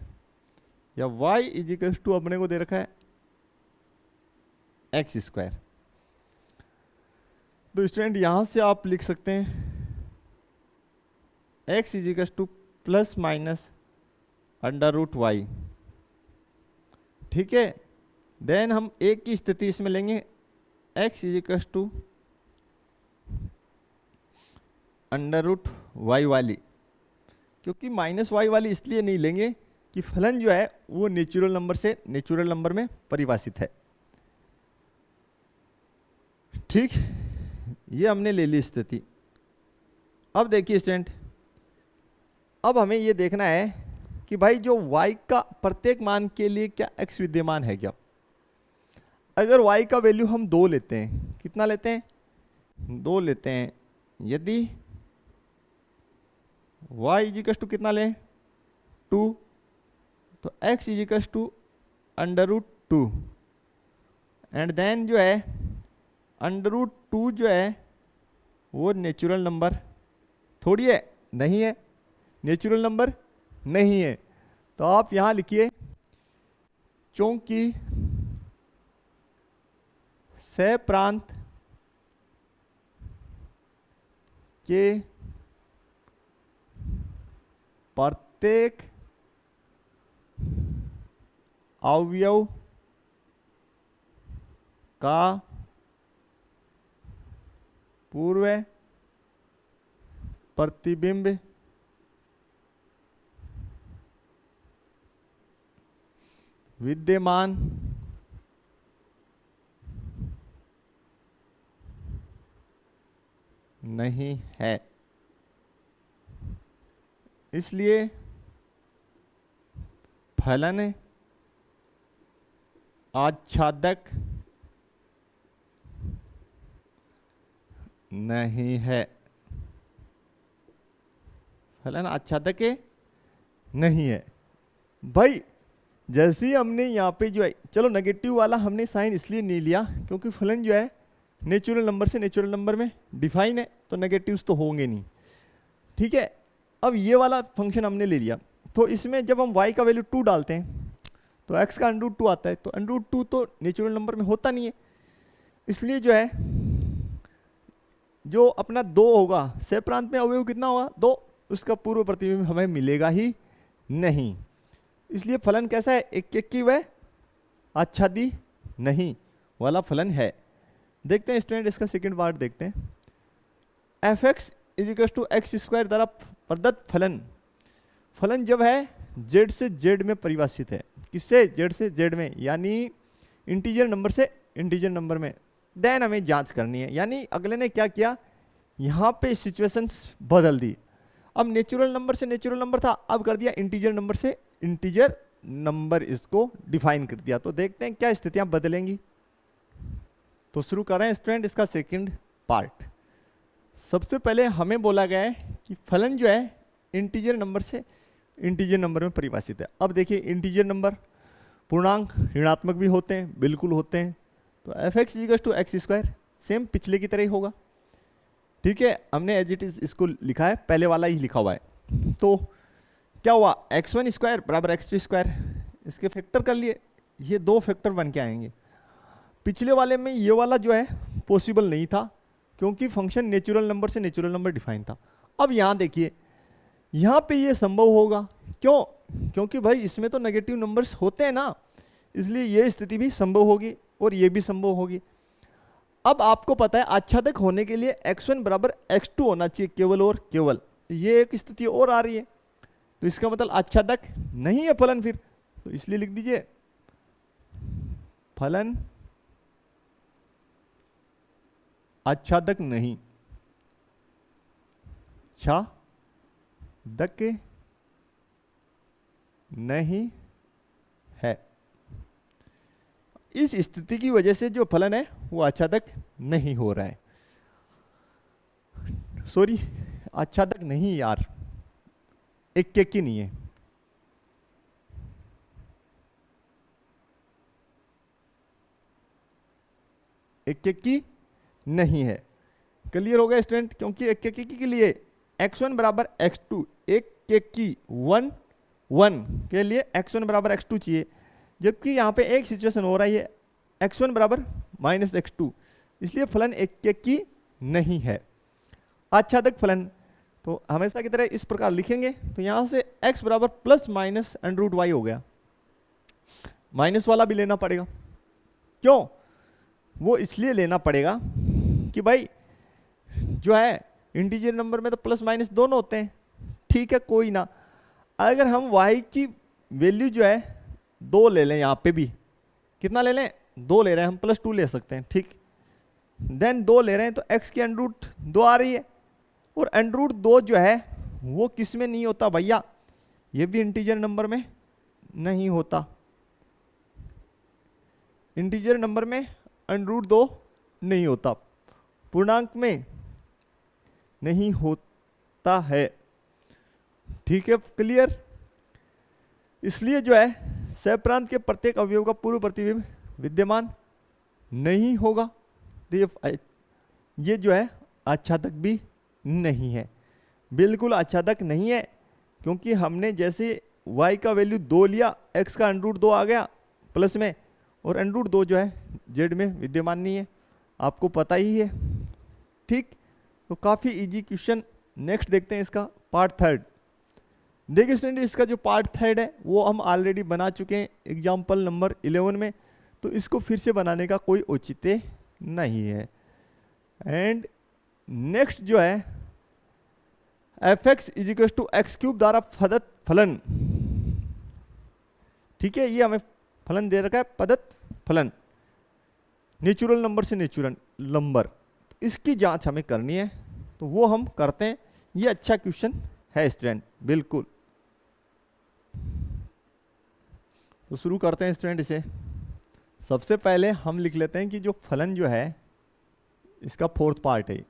[SPEAKER 1] या y = अपने को दे रखा है x²। तो स्टूडेंट यहां से आप लिख सकते हैं x = ±√y ठीक है। देन हम एक की स्थिति इसमें लेंगे, x is equal to under root y वाली, क्योंकि माइनस वाई वाली इसलिए नहीं लेंगे कि फलन जो है वो नेचुरल नंबर से नेचुरल नंबर में परिभाषित है। ठीक, ये हमने ले ली स्थिति। अब देखिए स्टूडेंट, अब हमें ये देखना है कि भाई जो y का प्रत्येक मान के लिए क्या x विद्यमान है क्या। अगर y का वैल्यू हम 2 लेते हैं, कितना लेते हैं, 2 लेते हैं, यदि y इजिकल टू कितना लें, 2, तो x equal to under root 2, and then जो है अंडर रूट 2 जो है वो नेचुरल नंबर थोड़ी है, नहीं है, नेचुरल नंबर नहीं है। तो आप यहां लिखिए, चूंकि सह प्रांत के प्रत्येक अवयव का पूर्व प्रतिबिंब विद्यमान नहीं है, इसलिए फलन आच्छादक नहीं है, फलन आच्छादक नहीं है। भाई जैसे ही हमने यहाँ पे जो है, चलो नेगेटिव वाला हमने साइन इसलिए नहीं लिया क्योंकि फलन जो है नेचुरल नंबर से नेचुरल नंबर में डिफाइन है, तो नेगेटिव्स तो होंगे नहीं। ठीक है, अब ये वाला फंक्शन हमने ले लिया, तो इसमें जब हम y का वैल्यू 2 डालते हैं तो x का अंडर रूट 2 आता है, तो अंडर रूट 2 तो नेचुरल नंबर में होता नहीं है, इसलिए जो है जो अपना 2 होगा, सह प्रांत में अवयव कितना होगा, 2, उसका पूर्व प्रतिबिंब हमें मिलेगा ही नहीं। इसलिए फलन कैसा है, एक की वह आच्छादी नहीं वाला फलन है। देखते हैं स्टूडेंट, इसका सेकंड पार्ट देखते हैं। F x is equal to x square द्वारा प्रदत्त फलन, फलन जब है जेड से जेड में परिभाषित है, किससे, जेड से जेड में, यानी इंटीजर नंबर से इंटीजर नंबर में। देन हमें जांच करनी है, यानी अगले ने क्या किया, यहाँ पे सिचुएशंस बदल दी। अब नेचुरल नंबर से नेचुरल नंबर था, अब कर दिया इंटीजर नंबर से इंटीजर नंबर, इसको डिफाइन कर दिया। तो देखते हैं क्या स्थितियां बदलेंगी। तो शुरू कर रहे हैं स्टूडेंट इसका सेकंड पार्ट। सबसे पहले हमें बोला गया है कि फलन जो है इंटीजर नंबर से इंटीजर नंबर में परिभाषित है। अब देखिए इंटीजर नंबर पूर्णांक ऋणात्मक भी होते हैं, बिल्कुल होते हैं, तो f x equal to x square same पिछले की तरह ही होगा। ठीक है, हमने एज इट इज इसको लिखा है, पहले वाला ही लिखा हुआ है। तो क्या हुआ, x1 स्क्वायर बराबर x2 स्क्वायर, इसके फैक्टर कर लिए, ये 2 फैक्टर बन के आएंगे। पिछले वाले में ये वाला जो है पॉसिबल नहीं था क्योंकि फंक्शन नेचुरल नंबर से नेचुरल नंबर डिफाइन था। अब यहाँ देखिए, यहाँ पे ये संभव होगा, क्यों, क्योंकि भाई इसमें तो नेगेटिव नंबर्स होते हैं ना, इसलिए ये स्थिति भी संभव होगी और ये भी संभव होगी। अब आपको पता है आच्छादक होने के लिए x1 बराबर x2 होना चाहिए केवल और केवल, ये एक स्थिति और आ रही है, तो इसका मतलब आच्छादक नहीं है फलन, फिर तो इसलिए लिख दीजिए फलन आच्छादक नहीं, आच्छादक नहीं है। इस स्थिति की वजह से जो फलन है वो आच्छादक नहीं हो रहा है, सॉरी आच्छादक नहीं यार, एक की नहीं है, एक की नहीं है। क्लियर हो गया स्टूडेंट, क्योंकि एक के लिए x1 बराबर x2, एक की 1 1 के लिए x1 बराबर x2 चाहिए, जबकि यहाँ पे एक सिचुएशन हो रही है x1 बराबर माइनस x2, इसलिए फलन एक की नहीं है। आच्छादक फलन तो हमेशा की तरह इस प्रकार लिखेंगे, तो यहाँ से x बराबर plus minus under root y हो गया, माइनस वाला भी लेना पड़ेगा। क्यों? वो इसलिए लेना पड़ेगा कि भाई जो है इंटीजर नंबर में तो प्लस माइनस दोनों होते हैं, ठीक है कोई ना। अगर हम y की वैल्यू जो है 2 ले लें, यहाँ पे भी कितना ले लें, 2 ले रहे हैं हम, +2 ले सकते हैं, ठीक। देन 2 ले रहे हैं तो x की √2 आ रही है, और √2 जो है वो किस में नहीं होता भैया, ये भी इंटीजर नंबर में नहीं होता। इंटीजर नंबर में √2 नहीं होता, पूर्णांक में नहीं होता है, ठीक है, क्लियर। इसलिए जो है सहप्रांत के प्रत्येक अवयव का पूर्व प्रतिबिंब विद्यमान नहीं होगा। ये जो है आच्छादक भी नहीं है, बिल्कुल आच्छादक नहीं है, क्योंकि हमने जैसे y का वैल्यू 2 लिया, x का √2 आ गया प्लस में, और √2 जो है z में विद्यमान नहीं है, आपको पता ही है, ठीक। तो काफ़ी इजी क्वेश्चन। नेक्स्ट देखते हैं इसका पार्ट 3। देखिए स्टूडेंट, इसका जो पार्ट 3 है वो हम ऑलरेडी बना चुके हैं एग्जाम्पल नंबर 11 में, तो इसको फिर से बनाने का कोई औचित्य नहीं है। एंड नेक्स्ट जो है fx = x³ द्वारा प्रदत्त फलन, ठीक है, ये हमें फलन दे रखा है, प्रदत्त फलन नेचुरल नंबर से नेचुरल नंबर, इसकी जांच हमें करनी है, तो वो हम करते हैं। ये अच्छा क्वेश्चन है स्टूडेंट, बिल्कुल। तो शुरू करते हैं स्टूडेंट इसे। सबसे पहले हम लिख लेते हैं कि जो फलन जो है इसका 4th पार्ट है,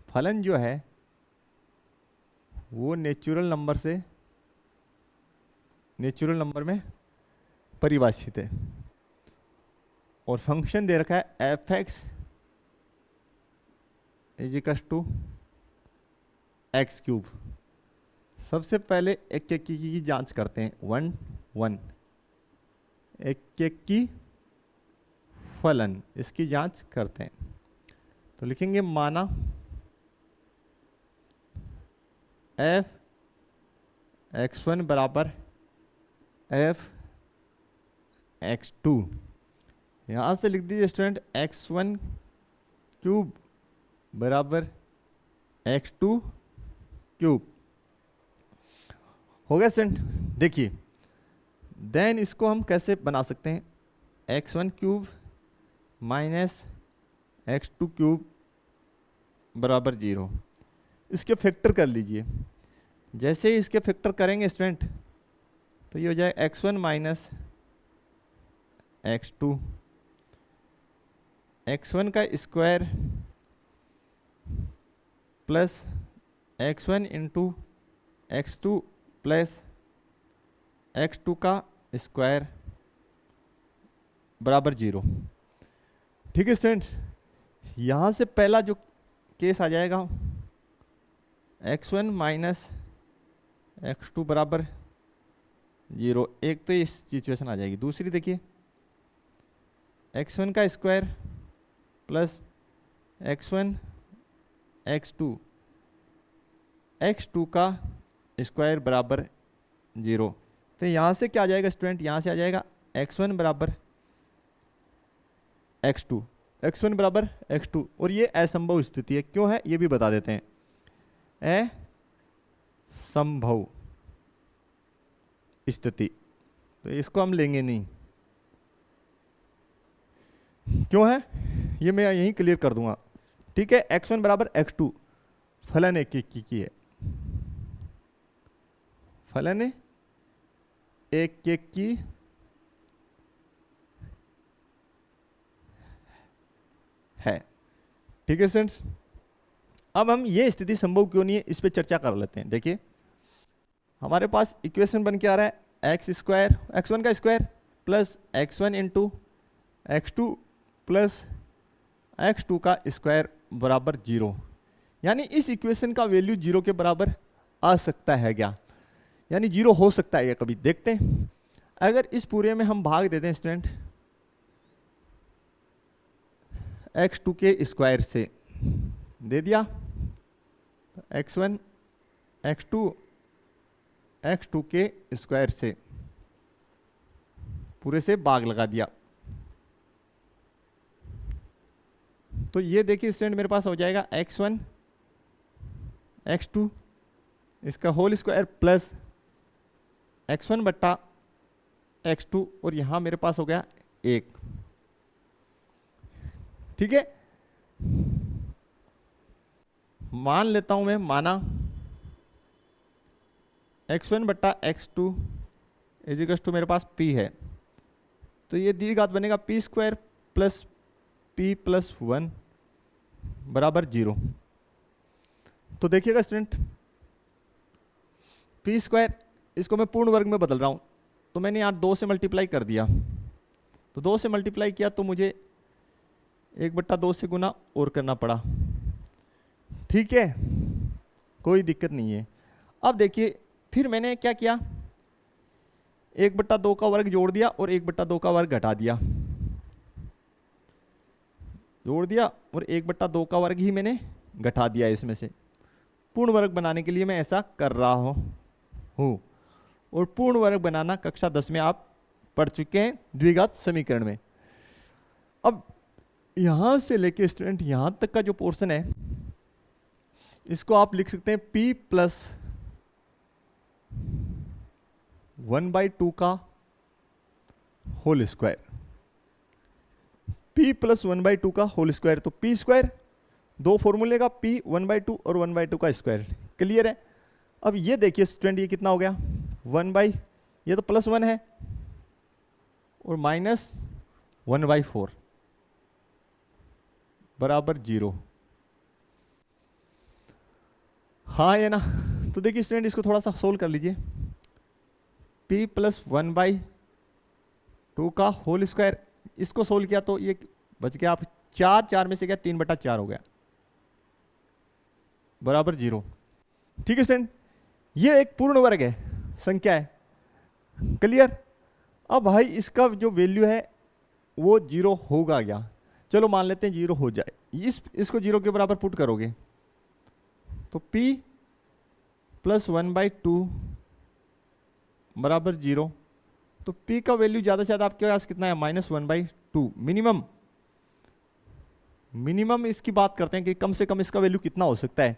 [SPEAKER 1] फलन जो है वो नेचुरल नंबर से नेचुरल नंबर में परिभाषित है, और फंक्शन दे रखा है fx = x³। सबसे पहले एक एक की जांच करते हैं, 1 1, एक एक की फलन, इसकी जांच करते हैं। तो लिखेंगे माना f(x1) = f(x2). यहाँ से लिख दीजिए स्टूडेंट x1³ = x2³ हो गया स्टूडेंट। देखिए देन इसको हम कैसे बना सकते हैं, x1³ - x2³ = 0। इसके फैक्टर कर लीजिए। जैसे ही इसके फैक्टर करेंगे स्टूडेंट तो ये हो जाए x1 - x2, x1 का square plus x1 × x2 plus x2 का स्क्वायर बराबर 0। ठीक है स्टूडेंट, यहाँ से पहला जो केस आ जाएगा x1 - x2 = 0, एक तो ये सिचुएशन आ जाएगी। दूसरी देखिए x1 का square plus x1 x2, x2 का स्क्वायर बराबर 0। तो यहाँ से क्या आ जाएगा स्टूडेंट, यहाँ से आ जाएगा x1 = x2, x1 = x2, और ये असंभव स्थिति है। क्यों है ये भी बता देते हैं, असंभव स्थिति, तो इसको हम लेंगे नहीं। क्यों है ये मैं यहीं क्लियर कर दूंगा। ठीक है, x1 = x2, फलन एक की है, फलन एक की है। ठीक है स्टूडेंट्स, अब हम ये स्थिति संभव क्यों नहीं है इस पे चर्चा कर लेते हैं। देखिए हमारे पास इक्वेशन बन के आ रहा है x1 का square plus x1 × x2 plus x2 का स्क्वायर बराबर 0, यानी इस इक्वेशन का वैल्यू 0 के बराबर आ सकता है क्या, यानी 0 हो सकता है या कभी। देखते हैं, अगर इस पूरे में हम भाग देते हैं स्टूडेंट x2 के स्क्वायर से, दे दिया x1 x2 x2 के स्क्वायर से, पूरे से भाग लगा दिया। तो ये देखिए स्टूडेंट मेरे पास हो जाएगा x1 x2 इसका होल स्क्वायर प्लस x1 बट्टा x2 और यहां मेरे पास हो गया 1। ठीक है, मान लेता हूं मैं, माना x1 बट्टा x2 इजिकल्स टू मेरे पास p है, तो ये द्विघात बनेगा p square plus p plus 1 बराबर 0। तो देखिएगा स्टूडेंट, p स्क्वायर इसको मैं पूर्ण वर्ग में बदल रहा हूं, तो मैंने यहाँ 2 से मल्टीप्लाई कर दिया, तो 2 से मल्टीप्लाई किया तो मुझे 1/2 से गुना और करना पड़ा। ठीक है, कोई दिक्कत नहीं है। अब देखिए फिर मैंने क्या किया, 1/2 का वर्ग जोड़ दिया और 1/2 का वर्ग घटा दिया, जोड़ दिया और 1/2 का वर्ग ही मैंने घटा दिया। इसमें से पूर्ण वर्ग बनाने के लिए मैं ऐसा कर रहा हूँ। और पूर्ण वर्ग बनाना कक्षा 10 में आप पढ़ चुके हैं द्विघात समीकरण में। अब यहां से लेके स्टूडेंट यहां तक का जो पोर्शन है इसको आप लिख सकते हैं p प्लस 1/2 का होल स्क्वायर, p प्लस 1/2 का होल स्क्वायर। तो p स्क्वायर 2 फॉर्मूले का, p 1/2 और 1/2 का स्क्वायर। क्लियर है। अब ये देखिए स्टूडेंट ये कितना हो गया, 1 ये तो प्लस 1 है और माइनस 1/4 बराबर 0। हाँ ये ना। तो देखिए स्टूडेंट इसको थोड़ा सा सोल्व कर लीजिए, p प्लस 1/2 का होल स्क्वायर, इसको सोल्व किया तो ये बच गया, आप 4 में से क्या 3/4 हो गया बराबर 0। ठीक है स्टूडेंट, ये एक पूर्ण वर्ग है, संख्या है। क्लियर। अब भाई इसका जो वैल्यू है वो 0 होगा क्या, चलो मान लेते हैं 0 हो जाए। इसको 0 के बराबर पुट करोगे तो p प्लस 1/2 बराबर 0। तो p का वैल्यू ज़्यादा से ज़्यादा आपके पास कितना है, -1/2 मिनिमम इसकी बात करते हैं कि कम से कम इसका वैल्यू कितना हो सकता है,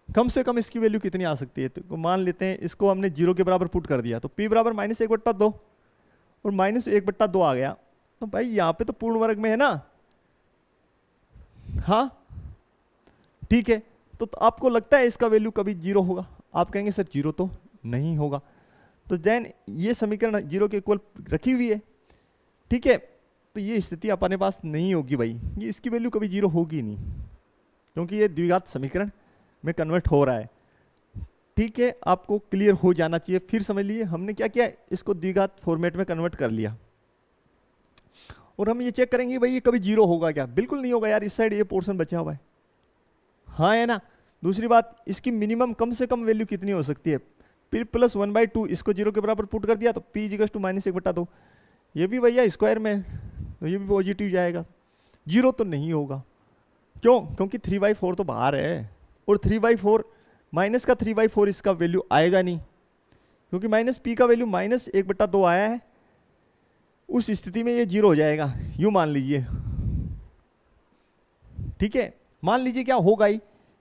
[SPEAKER 1] कम से कम इसकी वैल्यू कितनी आ सकती है। तो मान लेते हैं इसको हमने 0 के बराबर पुट कर दिया, तो p बराबर -1/2 और -1/2 आ गया। तो भाई यहाँ पे तो पूर्ण वर्ग में है ना। हाँ ठीक है, तो आपको लगता है इसका वैल्यू कभी 0 होगा? आप कहेंगे सर 0 तो नहीं होगा। तो देन ये समीकरण 0 के इक्वल रखी हुई है। ठीक है, तो ये स्थिति अपने पास नहीं होगी भाई, ये इसकी वैल्यू कभी 0 होगी नहीं, क्योंकि ये द्विघात समीकरण में कन्वर्ट हो रहा है। ठीक है, आपको क्लियर हो जाना चाहिए। फिर समझ लीजिए हमने क्या किया, इसको द्विघात फॉर्मेट में कन्वर्ट कर लिया और हम ये चेक करेंगे भाई ये कभी 0 होगा क्या। बिल्कुल नहीं होगा यार, इस साइड ये पोर्शन बचा हुआ है। हाँ है ना। दूसरी बात, इसकी मिनिमम कम से कम वैल्यू कितनी हो सकती है, p प्लस 1/2, इसको 0 के बराबर पुट कर दिया तो p इक्वल्स टू -1/2, ये भी भैया स्क्वायर में तो ये भी पॉजिटिव जाएगा, 0 तो नहीं होगा। क्यों? क्योंकि 3/4 तो बाहर है और 3/4 माइनस का 3/4 इसका वैल्यू आएगा नहीं, क्योंकि माइनस p का वैल्यू -1/2 आया है। उस स्थिति में ये 0 हो जाएगा, यूं मान लीजिए। ठीक है, मान लीजिए क्या होगा ही,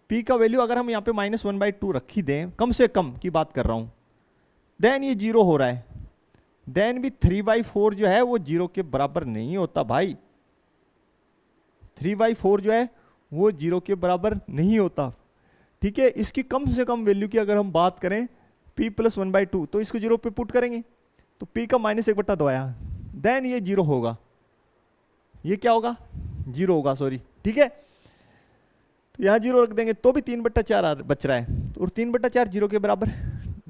[SPEAKER 1] p का वैल्यू अगर हम यहाँ पे -1/2 रख ही दें, कम से कम की बात कर रहा हूं, देन ये 0 हो रहा है, देन भी 3/4 जो है वो 0 के बराबर नहीं होता भाई। 3/4 जो है वो 0 के बराबर नहीं होता। ठीक है, इसकी कम से कम वैल्यू की अगर हम बात करें p प्लस 1/2, तो इसको 0 पे पुट करेंगे तो p का -1/2 आया, देन ये 0 होगा, ये क्या होगा 0 होगा, सॉरी। ठीक है, तो यहाँ 0 रख देंगे तो भी 3/4 बच रहा है, और 3/4 0 के बराबर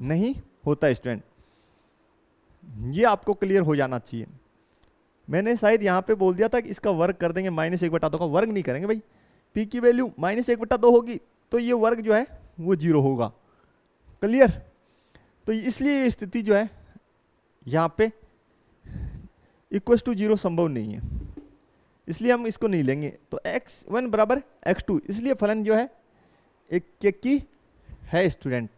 [SPEAKER 1] नहीं होता स्टूडेंट। ये आपको क्लियर हो जाना चाहिए। मैंने शायद यहाँ पे बोल दिया था कि इसका वर्ग कर देंगे, -1/2 का वर्ग नहीं करेंगे भाई। p की वैल्यू -1/2 होगी तो ये वर्ग जो है वो 0 होगा। क्लियर। तो इसलिए ये स्थिति जो है यहाँ पे =0 संभव नहीं है, इसलिए हम इसको नहीं लेंगे। तो x1 बराबर x2, इसलिए फलन जो है एक की है स्टूडेंट।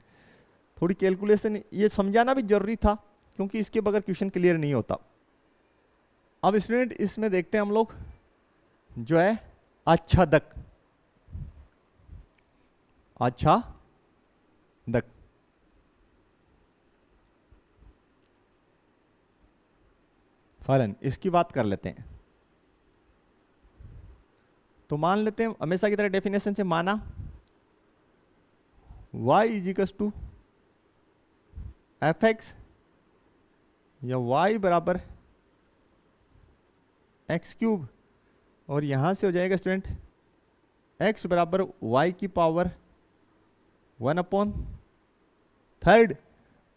[SPEAKER 1] थोड़ी कैलकुलेशन ये समझाना भी जरूरी था, क्योंकि इसके बगैर क्वेश्चन क्लियर नहीं होता। अब स्टूडेंट इसमें देखते हैं हम लोग जो है आच्छादक, आच्छादक। फलन, इसकी बात कर लेते हैं। तो मान लेते हैं हमेशा की तरह डेफिनेशन से माना y इजिकल्स टू एफ एक्स या y बराबर एक्स क्यूब, और यहां से हो जाएगा स्टूडेंट x बराबर y की पावर 1/3।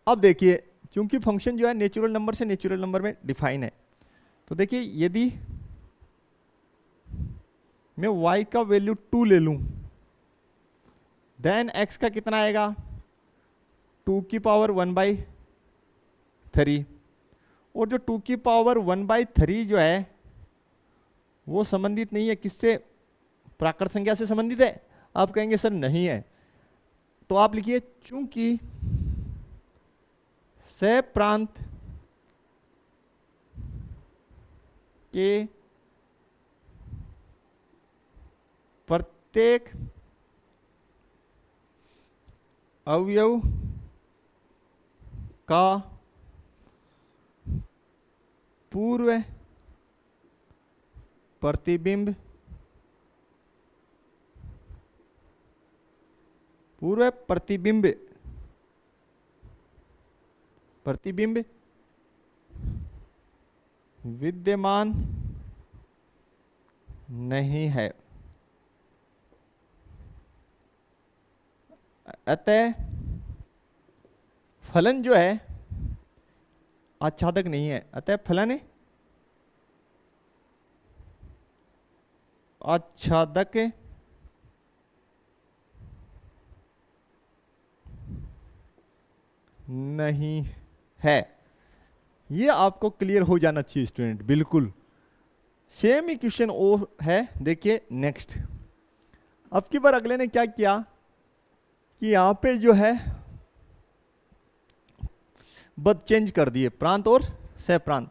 [SPEAKER 1] अब देखिए चूंकि फंक्शन जो है नेचुरल नंबर से नेचुरल नंबर में डिफाइन है, तो देखिए यदि मैं y का वैल्यू 2 ले लूं, देन x का कितना आएगा 2 की पावर 1/3, और जो 2 की पावर 1/3 जो है वो संबंधित नहीं है किससे, प्राकृत संख्या से संबंधित है। आप कहेंगे सर नहीं है, तो आप लिखिए चूंकि से प्रांत के प्रत्येक अवयव का पूर्व प्रतिबिंब विद्यमान नहीं है, अतः फलन जो है आच्छादक नहीं है, अतः फलन आच्छादक नहीं है। ये आपको क्लियर हो जाना चाहिए स्टूडेंट, बिल्कुल सेम ही क्वेश्चन और है। देखिए नेक्स्ट, अब की बार अगले ने क्या किया कि यहां पे जो है बद चेंज कर दिए, प्रांत और सह प्रांत,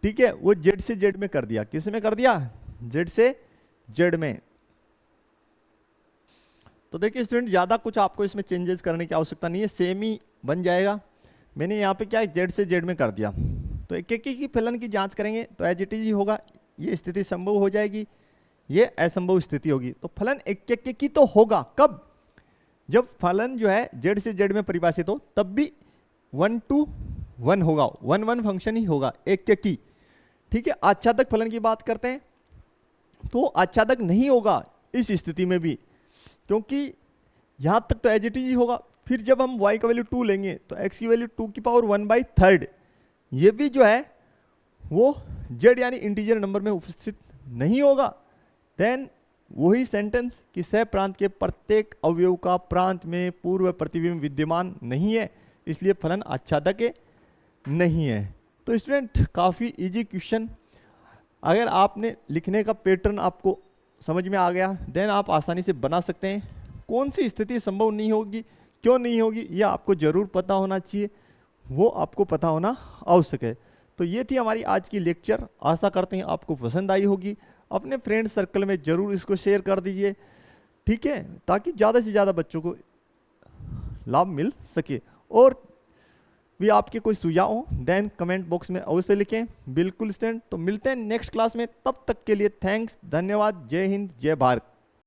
[SPEAKER 1] ठीक है, वो जेड से जेड में कर दिया। किस में कर दिया, जेड से जेड में। तो देखिए स्टूडेंट ज्यादा कुछ आपको इसमें चेंजेस करने की आवश्यकता नहीं है, सेम ही बन जाएगा। मैंने यहाँ पे क्या जेड से जेड में कर दिया, तो एक एक की फलन की जांच करेंगे तो एज इट इज ही होगा। ये स्थिति संभव हो जाएगी, ये असंभव स्थिति होगी। तो फलन एक एक की तो होगा कब, जब फलन जो है जेड से जेड में परिभाषित हो, तब भी 1 to 1 होगा, 1 फंक्शन ही होगा एक की, ठीक है। आच्छादक फलन की बात करते हैं तो आच्छादक नहीं होगा इस स्थिति में भी, क्योंकि यहां तक तो एज इट इज ही होगा। फिर जब हम y का वैल्यू 2 लेंगे तो x की वैल्यू 2 की पावर 1/3, ये भी जो है वो z यानी इंटीजर नंबर में उपस्थित नहीं होगा। देन वही सेंटेंस कि सह प्रांत के प्रत्येक अवयव का प्रांत में पूर्व प्रतिबिंब विद्यमान नहीं है, इसलिए फलन आच्छादक नहीं है। तो स्टूडेंट काफ़ी इजी क्वेश्चन, अगर आपने लिखने का पैटर्न आपको समझ में आ गया देन आप आसानी से बना सकते हैं। कौन सी स्थिति संभव नहीं होगी, क्यों नहीं होगी, यह आपको जरूर पता होना चाहिए, वो आपको पता होना आवश्यक है। तो ये थी हमारी आज की लेक्चर, आशा करते हैं आपको पसंद आई होगी। अपने फ्रेंड सर्कल में जरूर इसको शेयर कर दीजिए, ठीक है, ताकि ज़्यादा से ज़्यादा बच्चों को लाभ मिल सके। और भी आपके कोई सुझाव हो देन कमेंट बॉक्स में अवश्य लिखें। बिल्कुल स्टूडेंट, तो मिलते हैं नेक्स्ट क्लास में, तब तक के लिए थैंक्स, धन्यवाद, जय हिंद, जय भारत।